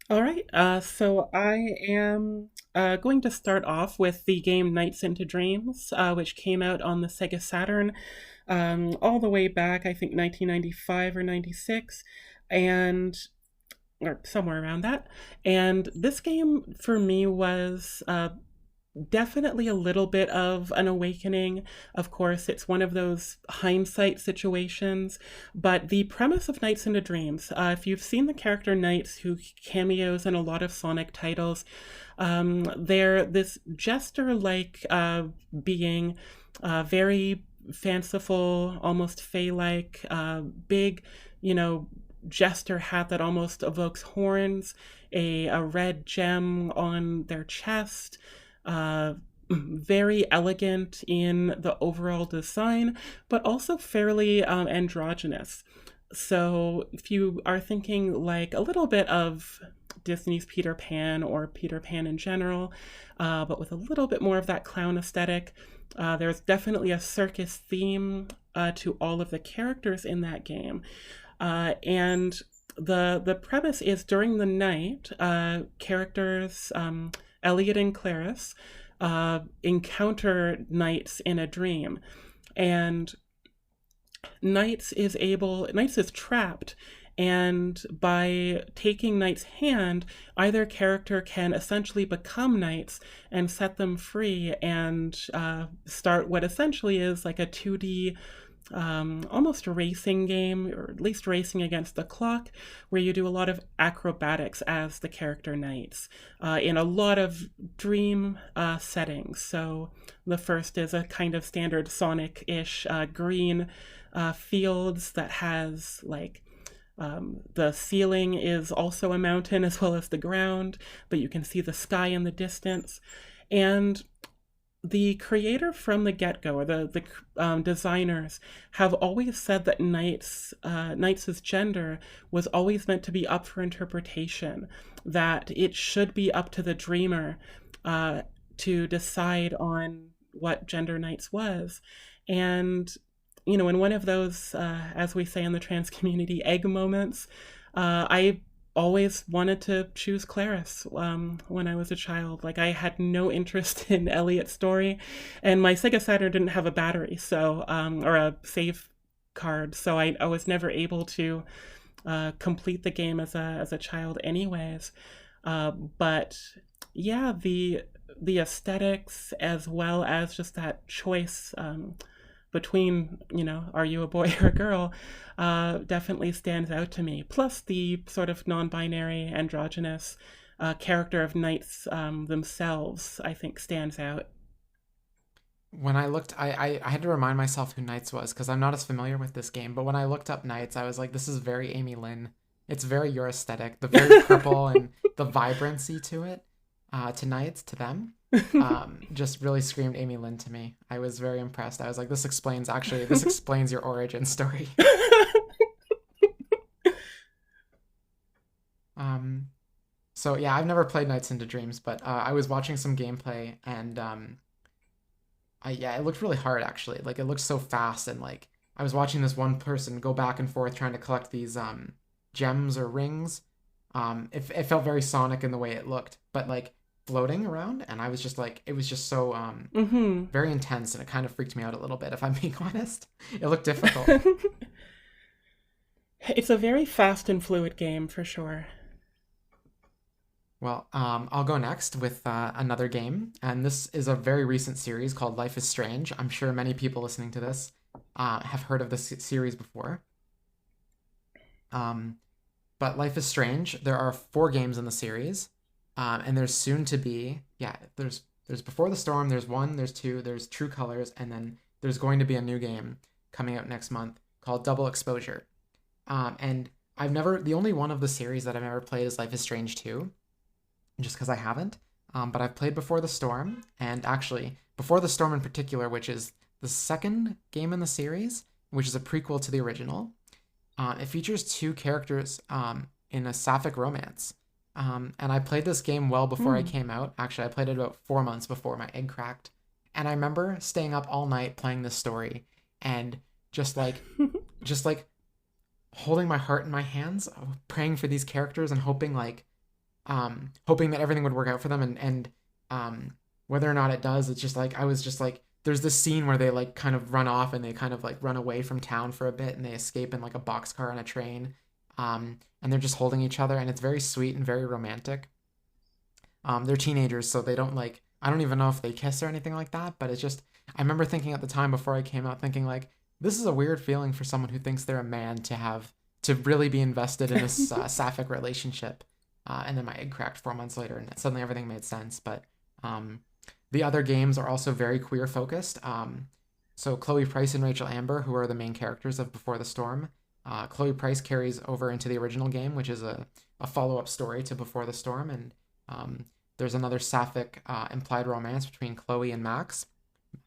All right, so I am going to start off with the game Nights into Dreams, which came out on the Sega Saturn all the way back, I think 1995 or 96, or somewhere around that. And this game for me was definitely a little bit of an awakening. Of course, it's one of those hindsight situations, but the premise of Nights into Dreams, if you've seen the character Nights, who cameos in a lot of Sonic titles, they're this jester-like being, very fanciful, almost fae-like, big, jester hat that almost evokes horns, a red gem on their chest, very elegant in the overall design, but also fairly androgynous. So if you are thinking like a little bit of Disney's Peter Pan or Peter Pan in general, but with a little bit more of that clown aesthetic, there's definitely a circus theme to all of the characters in that game. And the premise is during the night, characters Elliot and Clarice encounter Nights in a dream, and Nights is trapped And by taking Knight's hand, either character can essentially become knights and set them free and start what essentially is like a 2D almost a racing game, or at least racing against the clock, where you do a lot of acrobatics as the character knights in a lot of dream settings. So the first is a kind of standard Sonic-ish green fields that has like the ceiling is also a mountain as well as the ground, but you can see the sky in the distance. And the creator from the get-go, or the designers, have always said that Knight's gender was always meant to be up for interpretation, that it should be up to the dreamer to decide on what gender Knight's was. And, you know, in one of those, as we say in the trans community, egg moments, I always wanted to choose Claris when I was a child. Like, I had no interest in Elliot's story, and my Sega Saturn didn't have a battery, so or a save card, so I was never able to complete the game as a child, anyways. But yeah, the aesthetics as well as just that choice between, you know, are you a boy or a girl, definitely stands out to me. Plus the sort of non-binary androgynous character of knights themselves, I think, stands out. When I looked, I had to remind myself who Knights was because I'm not as familiar with this game. But when I looked up Knights, I was like, this is very Amy-Lynn. It's very your aesthetic, the very purple and the vibrancy to it, to Knights, to them. Just really screamed Amy-Lynn to me. I was very impressed. I was like, this explains your origin story. So yeah, I've never played Nights into Dreams, but I was watching some gameplay and it looked really hard actually. Like it looked so fast, and like I was watching this one person go back and forth trying to collect these gems or rings. It felt very Sonic in the way it looked, but like floating around, and I was just like, it was just so very intense, and it kind of freaked me out a little bit, if I'm being honest. It looked difficult. It's a very fast and fluid game for sure. Well, I'll go next with another game, and this is a very recent series called Life is Strange. I'm sure many people listening to this have heard of this series before. But Life is Strange, there are 4 games in the series, and there's soon to be, there's Before the Storm, there's 1, there's 2, there's True Colors, and then there's going to be a new game coming out next month called Double Exposure. And the only one of the series that I've ever played is Life is Strange 2. Just because I haven't. But I've played Before the Storm, and actually, Before the Storm in particular, which is the second game in the series, which is a prequel to the original. It features 2 characters in a sapphic romance. And I played this game well before I came out. Actually, I played it about 4 months before my egg cracked. And I remember staying up all night playing this story, and just like holding my heart in my hands, praying for these characters and hoping that everything would work out for them, and whether or not it does, it's just like I was just like, there's this scene where they like kind of run off and they kind of like run away from town for a bit, and they escape in like a boxcar on a train, and they're just holding each other, and it's very sweet and very romantic. They're teenagers, so they don't like, I don't even know if they kiss or anything like that, but it's just, I remember thinking at the time before I came out, thinking like, this is a weird feeling for someone who thinks they're a man to really be invested in a sapphic relationship. And then my egg cracked 4 months later, and suddenly everything made sense. But the other games are also very queer focused. So Chloe Price and Rachel Amber, who are the main characters of Before the Storm, Chloe Price carries over into the original game, which is a follow-up story to Before the Storm. And there's another sapphic implied romance between Chloe and Max.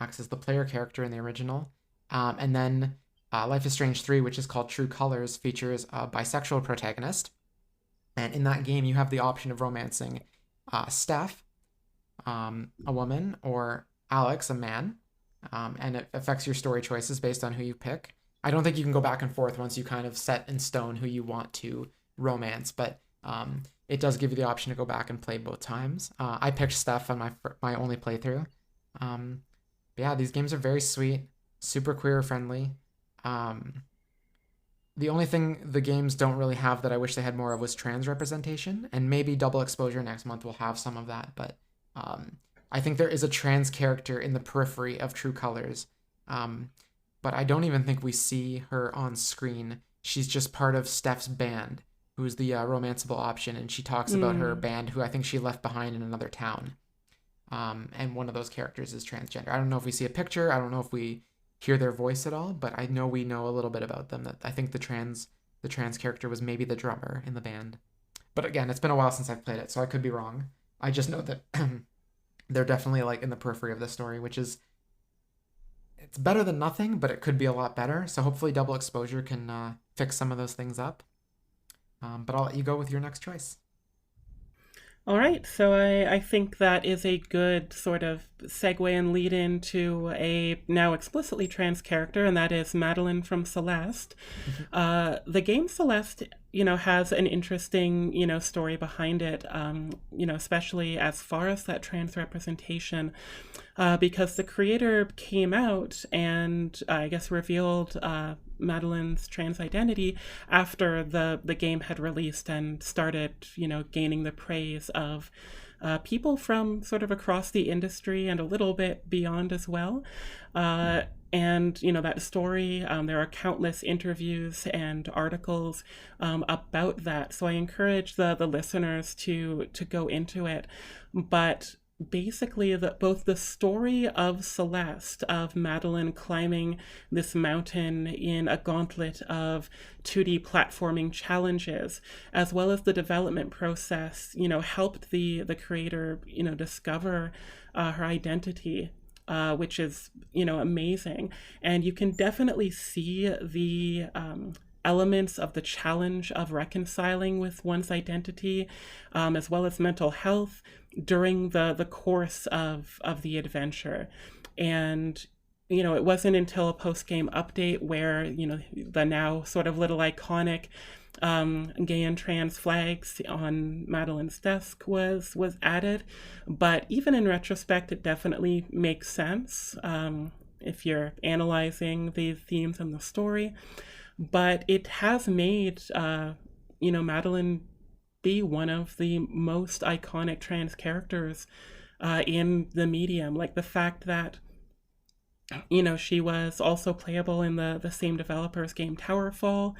Max is the player character in the original. And then Life is Strange 3, which is called True Colors, features a bisexual protagonist. And in that game, you have the option of romancing Steph, a woman, or Alex, a man. And it affects your story choices based on who you pick. I don't think you can go back and forth once you kind of set in stone who you want to romance, but it does give you the option to go back and play both times. I picked Steph on my only playthrough. But yeah, these games are very sweet, super queer friendly. The only thing the games don't really have that I wish they had more of was trans representation, and maybe Double Exposure next month will have some of that. But I think there is a trans character in the periphery of True Colors, but I don't even think we see her on screen. She's just part of Steph's band, who's the romanceable option, and she talks about her band, who I think she left behind in another town. And one of those characters is transgender. I don't know if we see a picture. I don't know if we hear their voice at all, but I know we know a little bit about them. That I think the trans character was maybe the drummer in the band. But again, it's been a while since I've played it, so I could be wrong. I just know that they're definitely like in the periphery of the story, which is, it's better than nothing, but it could be a lot better. So hopefully Double Exposure can fix some of those things up. But I'll let you go with your next choice. All right, so I think that is a good sort of segue and lead into a now explicitly trans character, and that is Madeline from Celeste. The game Celeste, has an interesting, story behind it, especially as far as that trans representation, because the creator came out and I guess revealed Madeline's trans identity after the game had released and started, gaining the praise of people from sort of across the industry and a little bit beyond as well. And, that story, there are countless interviews and articles about that. So I encourage the listeners to go into it. But basically, both the story of Celeste, of Madeline climbing this mountain in a gauntlet of 2D platforming challenges, as well as the development process, helped the creator, discover her identity, which is, amazing. And you can definitely see the elements of the challenge of reconciling with one's identity, as well as mental health during the course of the adventure. And it wasn't until a post-game update where the now sort of little iconic gay and trans flags on Madeline's desk was added. But even in retrospect, it definitely makes sense if you're analyzing the themes and the story. But it has made Madeline be one of the most iconic trans characters in the medium. Like the fact that she was also playable in the same developer's game Towerfall.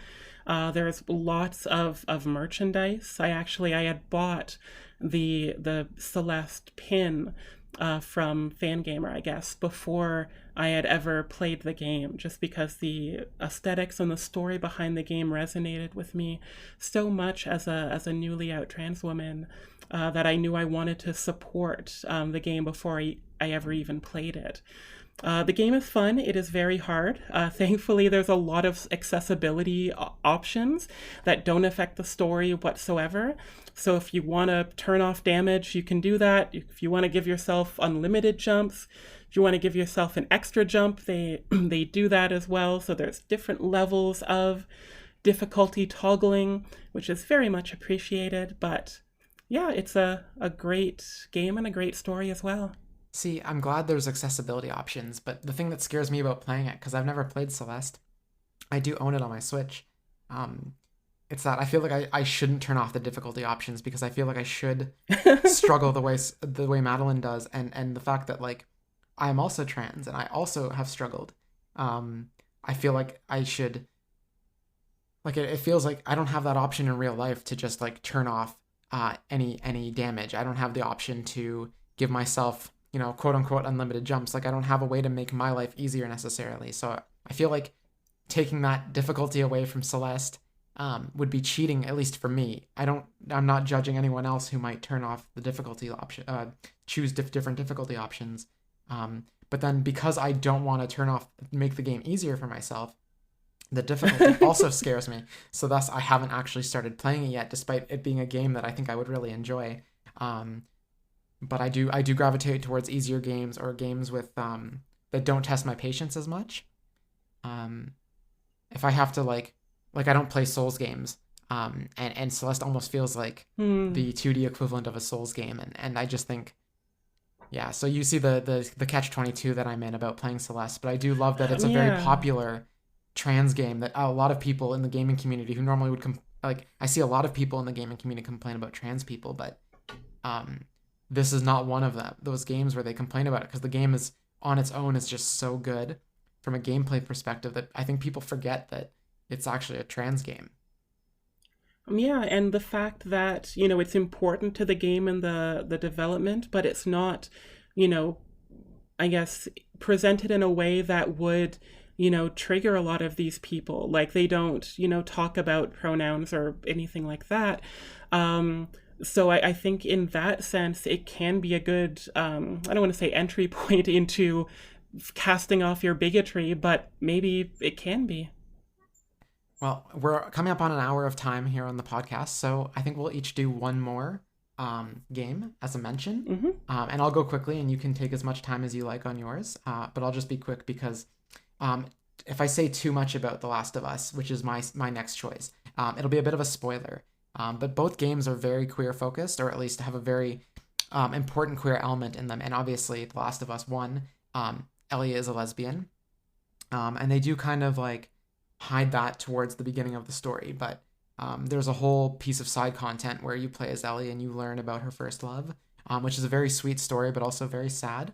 There's lots of merchandise. I had bought the Celeste pin from Fangamer, I guess, before I had ever played the game, just because the aesthetics and the story behind the game resonated with me so much as a newly out trans woman, that I knew I wanted to support the game before I ever even played it. The game is fun. It is very hard. Thankfully, there's a lot of accessibility options that don't affect the story whatsoever. So if you want to turn off damage, you can do that. If you want to give yourself unlimited jumps, if you want to give yourself an extra jump, they do that as well. So there's different levels of difficulty toggling, which is very much appreciated. But yeah, it's a great game and a great story as well. See, I'm glad there's accessibility options, but the thing that scares me about playing it, because I've never played Celeste, I do own it on my Switch, it's that I feel like I shouldn't turn off the difficulty options, because I feel like I should struggle the way Madeline does, and the fact that, like, I am also trans, and I also have struggled. I feel like I should, like, it feels like I don't have that option in real life to just, like, turn off any damage. I don't have the option to give myself, quote unquote, unlimited jumps. Like, I don't have a way to make my life easier necessarily. So I feel like taking that difficulty away from Celeste would be cheating, at least for me. I'm not judging anyone else who might turn off the difficulty option, choose different difficulty options. But then because I don't want to make the game easier for myself, the difficulty also scares me. So thus I haven't actually started playing it yet, despite it being a game that I think I would really enjoy. But I do gravitate towards easier games, or games with that don't test my patience as much. If I have to like I don't play Souls games, and Celeste almost feels like the 2D equivalent of a Souls game, and I just think, yeah. So you see the catch-22 that I'm in about playing Celeste, but I do love that it's a very popular trans game that a lot of people in the gaming community who normally would like, I see a lot of people in the gaming community complain about trans people, but this is not one of those games where they complain about it, because the game is on its own is just so good from a gameplay perspective that I think people forget that it's actually a trans game. Yeah, and the fact that, it's important to the game and the development, but it's not, you know, I guess, presented in a way that would, trigger a lot of these people. Like, they don't, talk about pronouns or anything like that. So I think in that sense, it can be a good, I don't want to say entry point into casting off your bigotry, but maybe it can be. Well, we're coming up on an hour of time here on the podcast, so I think we'll each do one more game as a mention. Mm-hmm. And I'll go quickly, and you can take as much time as you like on yours. But I'll just be quick because if I say too much about The Last of Us, which is my next choice, it'll be a bit of a spoiler. But both games are very queer focused, or at least have a very important queer element in them. And obviously, The Last of Us 1, Ellie is a lesbian. And they do kind of like hide that towards the beginning of the story. But there's a whole piece of side content where you play as Ellie and you learn about her first love, which is a very sweet story, but also very sad.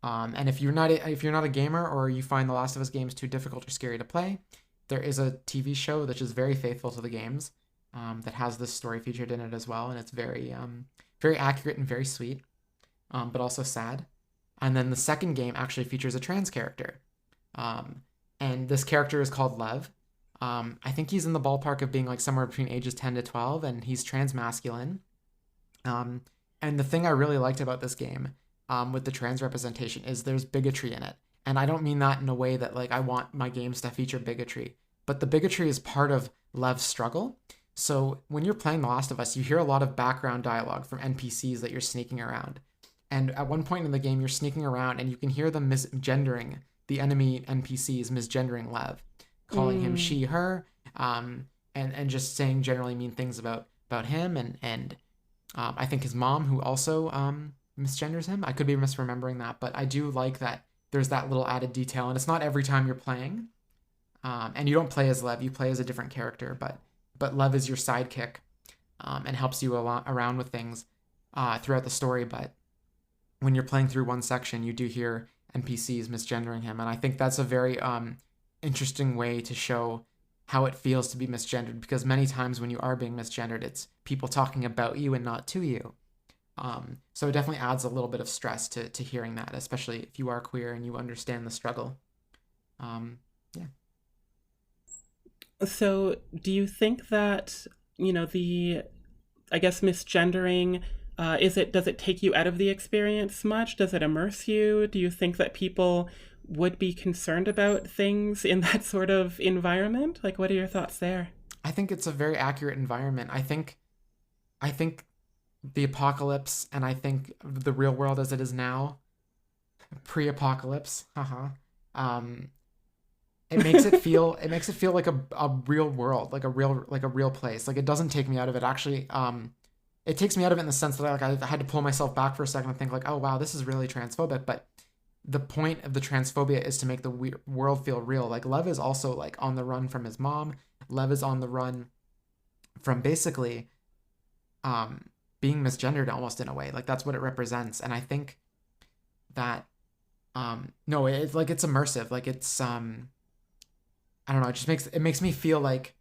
And if you're not a gamer, or you find The Last of Us games too difficult or scary to play, there is a TV show which is very faithful to the games, that has this story featured in it as well, and it's very very accurate and very sweet, but also sad. And then the second game actually features a trans character, and this character is called Lev. I think he's in the ballpark of being like somewhere between ages 10 to 12, and he's trans masculine. And the thing I really liked about this game, with the trans representation, is there's bigotry in it. And I don't mean that in a way that like I want my games to feature bigotry, but the bigotry is part of Lev's struggle. So when you're playing The Last of Us, you hear a lot of background dialogue from NPCs that you're sneaking around. And at one point in the game, you're sneaking around and you can hear them misgendering, the enemy NPCs misgendering Lev, calling him she, her, and just saying generally mean things about him. And I think his mom, who also misgenders him. I could be misremembering that, but I do like that there's that little added detail. And it's not every time you're playing. And you don't play as Lev, you play as a different character, but Lev is your sidekick, and helps you around with things throughout the story. But when you're playing through one section, you do hear NPCs misgendering him. And I think that's a very interesting way to show how it feels to be misgendered, because many times when you are being misgendered, it's people talking about you and not to you. So it definitely adds a little bit of stress to hearing that, especially if you are queer and you understand the struggle. Yeah. So do you think that, I guess, misgendering, does it take you out of the experience much? Does it immerse you? Do you think that people would be concerned about things in that sort of environment? Like, what are your thoughts there? I think it's a very accurate environment. I think the apocalypse, and I think the real world as it is now, pre-apocalypse, it makes it feel like a real world, like a real place. Like, it doesn't take me out of it. Actually, it takes me out of it in the sense that I had to pull myself back for a second and think like, oh wow, this is really transphobic. But the point of the transphobia is to make the world feel real. Like, Lev is also like on the run from his mom. Lev is on the run from basically being misgendered almost, in a way. Like, that's what it represents. And I think that no, it's like, it's immersive. Like, it's I don't know, it makes me feel like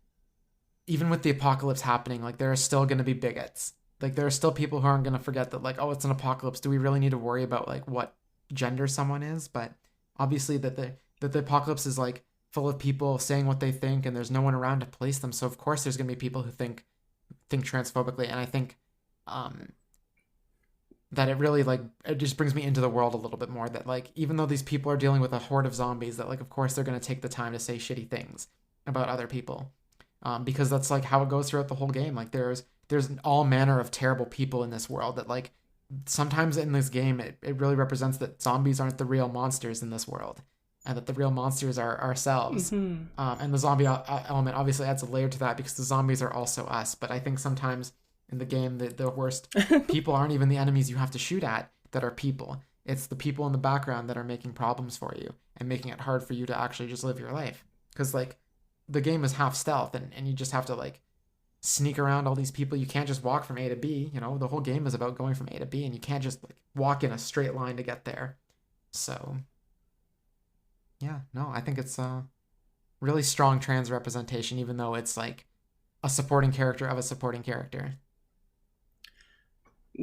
even with the apocalypse happening, like, there are still going to be bigots. Like, there are still people who aren't going to forget that, like, oh, it's an apocalypse. Do we really need to worry about like what gender someone is? But obviously that the apocalypse is like full of people saying what they think, and there's no one around to police them. So of course there's going to be people who think transphobically. And I think that it really, like, it just brings me into the world a little bit more, that like, even though these people are dealing with a horde of zombies, that like, of course they're going to take the time to say shitty things about other people, because that's like how it goes throughout the whole game. Like, there's all manner of terrible people in this world, that like sometimes in this game it really represents that zombies aren't the real monsters in this world, and that the real monsters are ourselves. Mm-hmm. And the zombie element obviously adds a layer to that, because the zombies are also us. But I think sometimes in the game, the worst people aren't even the enemies you have to shoot at that are people. It's the people in the background that are making problems for you and making it hard for you to actually just live your life. because like the game is half stealth, and you just have to like sneak around all these people. You can't just walk from A to B. You know, the whole game is about going from A to B, and you can't just like walk in a straight line to get there. So yeah, no, I think it's a really strong trans representation, even though it's like a supporting character of a supporting character.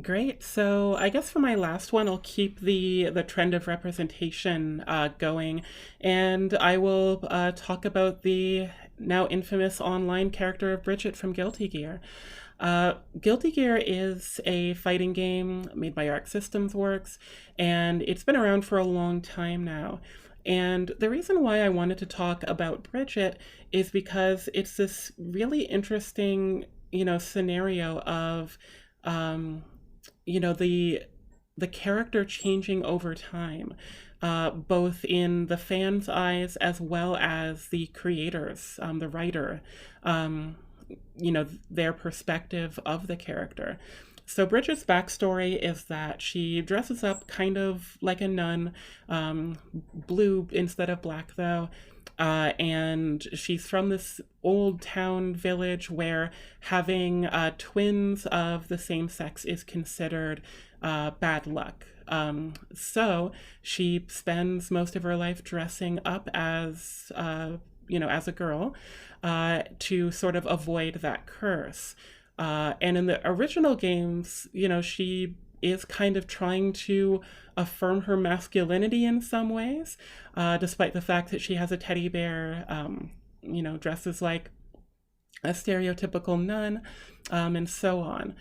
Great. So I guess for my last one, I'll keep the trend of representation going, and I will talk about the now infamous online character of Bridget from Guilty Gear. Guilty Gear is a fighting game made by Arc Systems Works, and it's been around for a long time now. And the reason why I wanted to talk about Bridget is because it's this really interesting, scenario of, um, the character changing over time, both in the fans' eyes as well as the creators, the writer, um, their perspective of the character. So Bridget's backstory is that she dresses up kind of like a nun, blue instead of black though, and she's from this old town village where having twins of the same sex is considered bad luck. So she spends most of her life dressing up as a girl, to sort of avoid that curse. And in the original games, she is kind of trying to affirm her masculinity in some ways, despite the fact that she has a teddy bear, dresses like a stereotypical nun, and so on.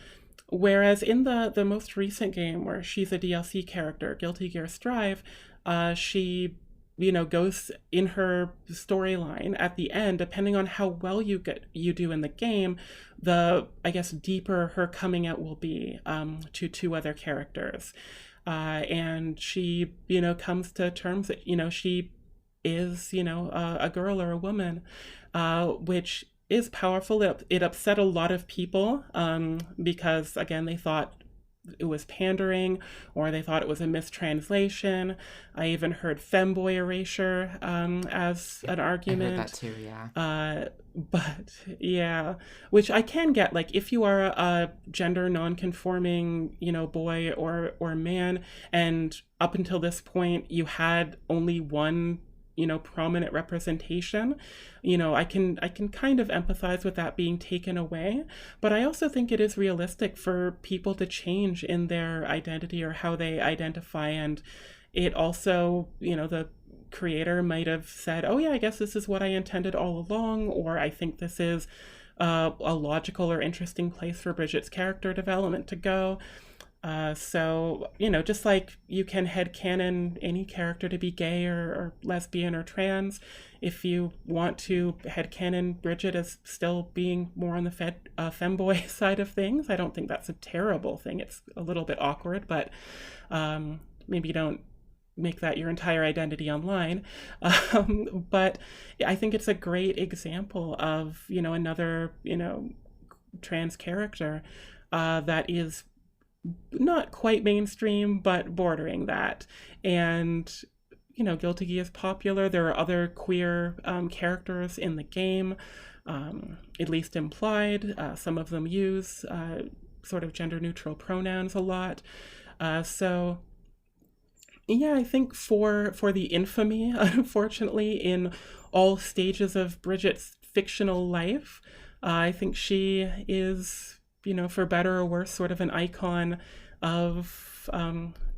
Whereas in the most recent game, where she's a DLC character, Guilty Gear Strive, she goes in her storyline at the end, depending on how well you do in the game, the, I guess, deeper her coming out will be, to two other characters. And she, comes to terms that, she is, a girl or a woman, which is powerful. It upset a lot of people, because, again, they thought it was pandering, or they thought it was a mistranslation. I even heard femboy erasure as an argument. I heard that too, yeah. But yeah, which I can get. Like, if you are a gender non-conforming, boy or man, and up until this point you had only one prominent representation, I can kind of empathize with that being taken away. But I also think it is realistic for people to change in their identity or how they identify. And it also, the creator might have said, oh yeah, I guess this is what I intended all along, or I think this is a logical or interesting place for Bridget's character development to go. So, just like you can headcanon any character to be gay or lesbian or trans, if you want to headcanon Bridget as still being more on the femboy side of things, I don't think that's a terrible thing. It's a little bit awkward, but maybe you don't make that your entire identity online. But I think it's a great example of, another, trans character that is not quite mainstream, but bordering that. And, Guilty Gear is popular. There are other queer characters in the game, at least implied. Some of them use sort of gender-neutral pronouns a lot. So, yeah, I think for the infamy, unfortunately, in all stages of Bridget's fictional life, I think she is, for better or worse, sort of an icon of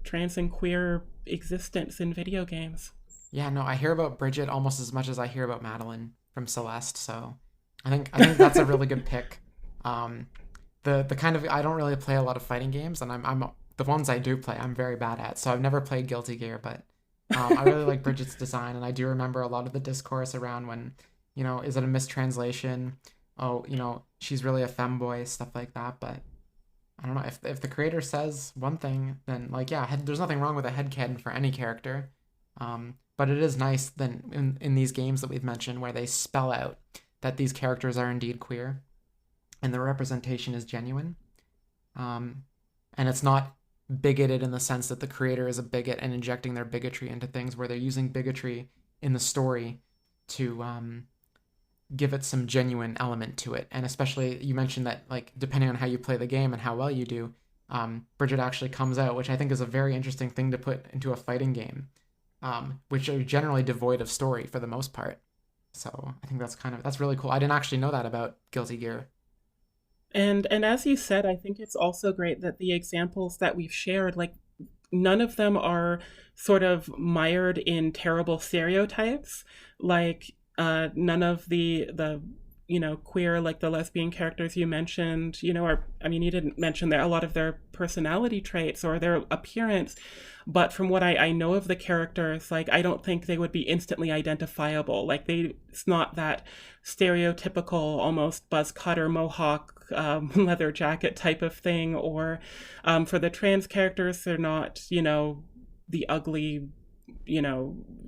trans and queer existence in video games. Yeah, no, I hear about Bridget almost as much as I hear about Madeline from Celeste, so I think that's a really good pick. The kind of, I don't really play a lot of fighting games, and I'm the ones I do play I'm very bad at, so I've never played Guilty Gear, but I really like Bridget's design, and I do remember a lot of the discourse around when, is it a mistranslation? Oh, she's really a femboy, stuff like that. But I don't know, if the creator says one thing, then like, yeah, there's nothing wrong with a headcanon for any character. But it is nice then in these games that we've mentioned where they spell out that these characters are indeed queer and the representation is genuine. And it's not bigoted in the sense that the creator is a bigot and injecting their bigotry into things, where they're using bigotry in the story to give it some genuine element to it. And especially, you mentioned that, like, depending on how you play the game and how well you do, Bridget actually comes out, which I think is a very interesting thing to put into a fighting game, which are generally devoid of story for the most part. So I think that's really cool. I didn't actually know that about Guilty Gear. And as you said, I think it's also great that the examples that we've shared, like, none of them are sort of mired in terrible stereotypes. Like, none of the queer, like the lesbian characters you mentioned, are, I mean, you didn't mention a lot of their personality traits or their appearance, but from what I know of the characters, like, I don't think they would be instantly identifiable. Like, it's not that stereotypical, almost buzz cutter mohawk, leather jacket type of thing. Or for the trans characters, they're not, the ugly,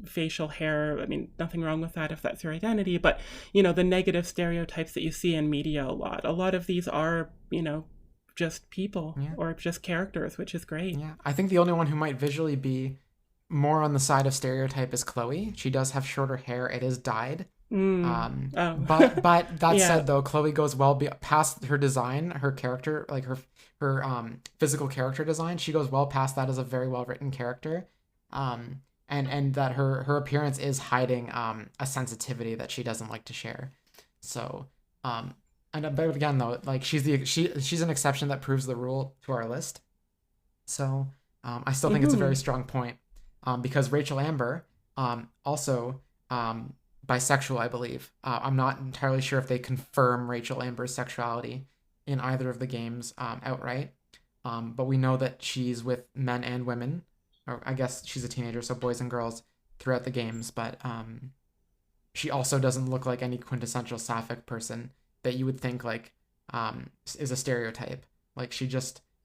facial hair. I mean, nothing wrong with that if that's your identity, but, the negative stereotypes that you see in media a lot. A lot of these are, just people, Yeah. or just characters, which is great. Yeah, I think the only one who might visually be more on the side of stereotype is Chloe. She does have shorter hair. It is dyed. Oh. But that Yeah. said, though, Chloe goes well past her design, her character, like her physical character design. She goes well past that as a very well written character, and that her appearance is hiding a sensitivity that she doesn't like to share. So but again, though, like, she's an exception that proves the rule to our list. So I still think it's a very strong point, because Rachel Amber, also bisexual, I believe. I'm not entirely sure if they confirm Rachel Amber's sexuality in either of the games outright, but we know that she's with men and women, or I guess she's a teenager, so boys and girls throughout the games. But she also doesn't look like any quintessential sapphic person that you would think, like, is a stereotype. Like,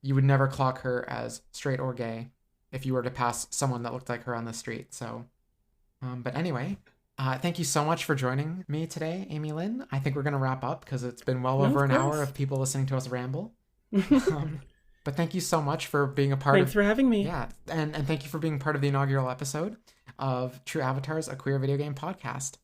you would never clock her as straight or gay if you were to pass someone that looked like her on the street. So, but anyway, thank you so much for joining me today, Amy-Lynn. I think we're going to wrap up because it's been well over an hour of people listening to us ramble. But thank you so much for being a part Thanks for having me. Yeah, and thank you for being part of the inaugural episode of True Avatars, a queer video game podcast.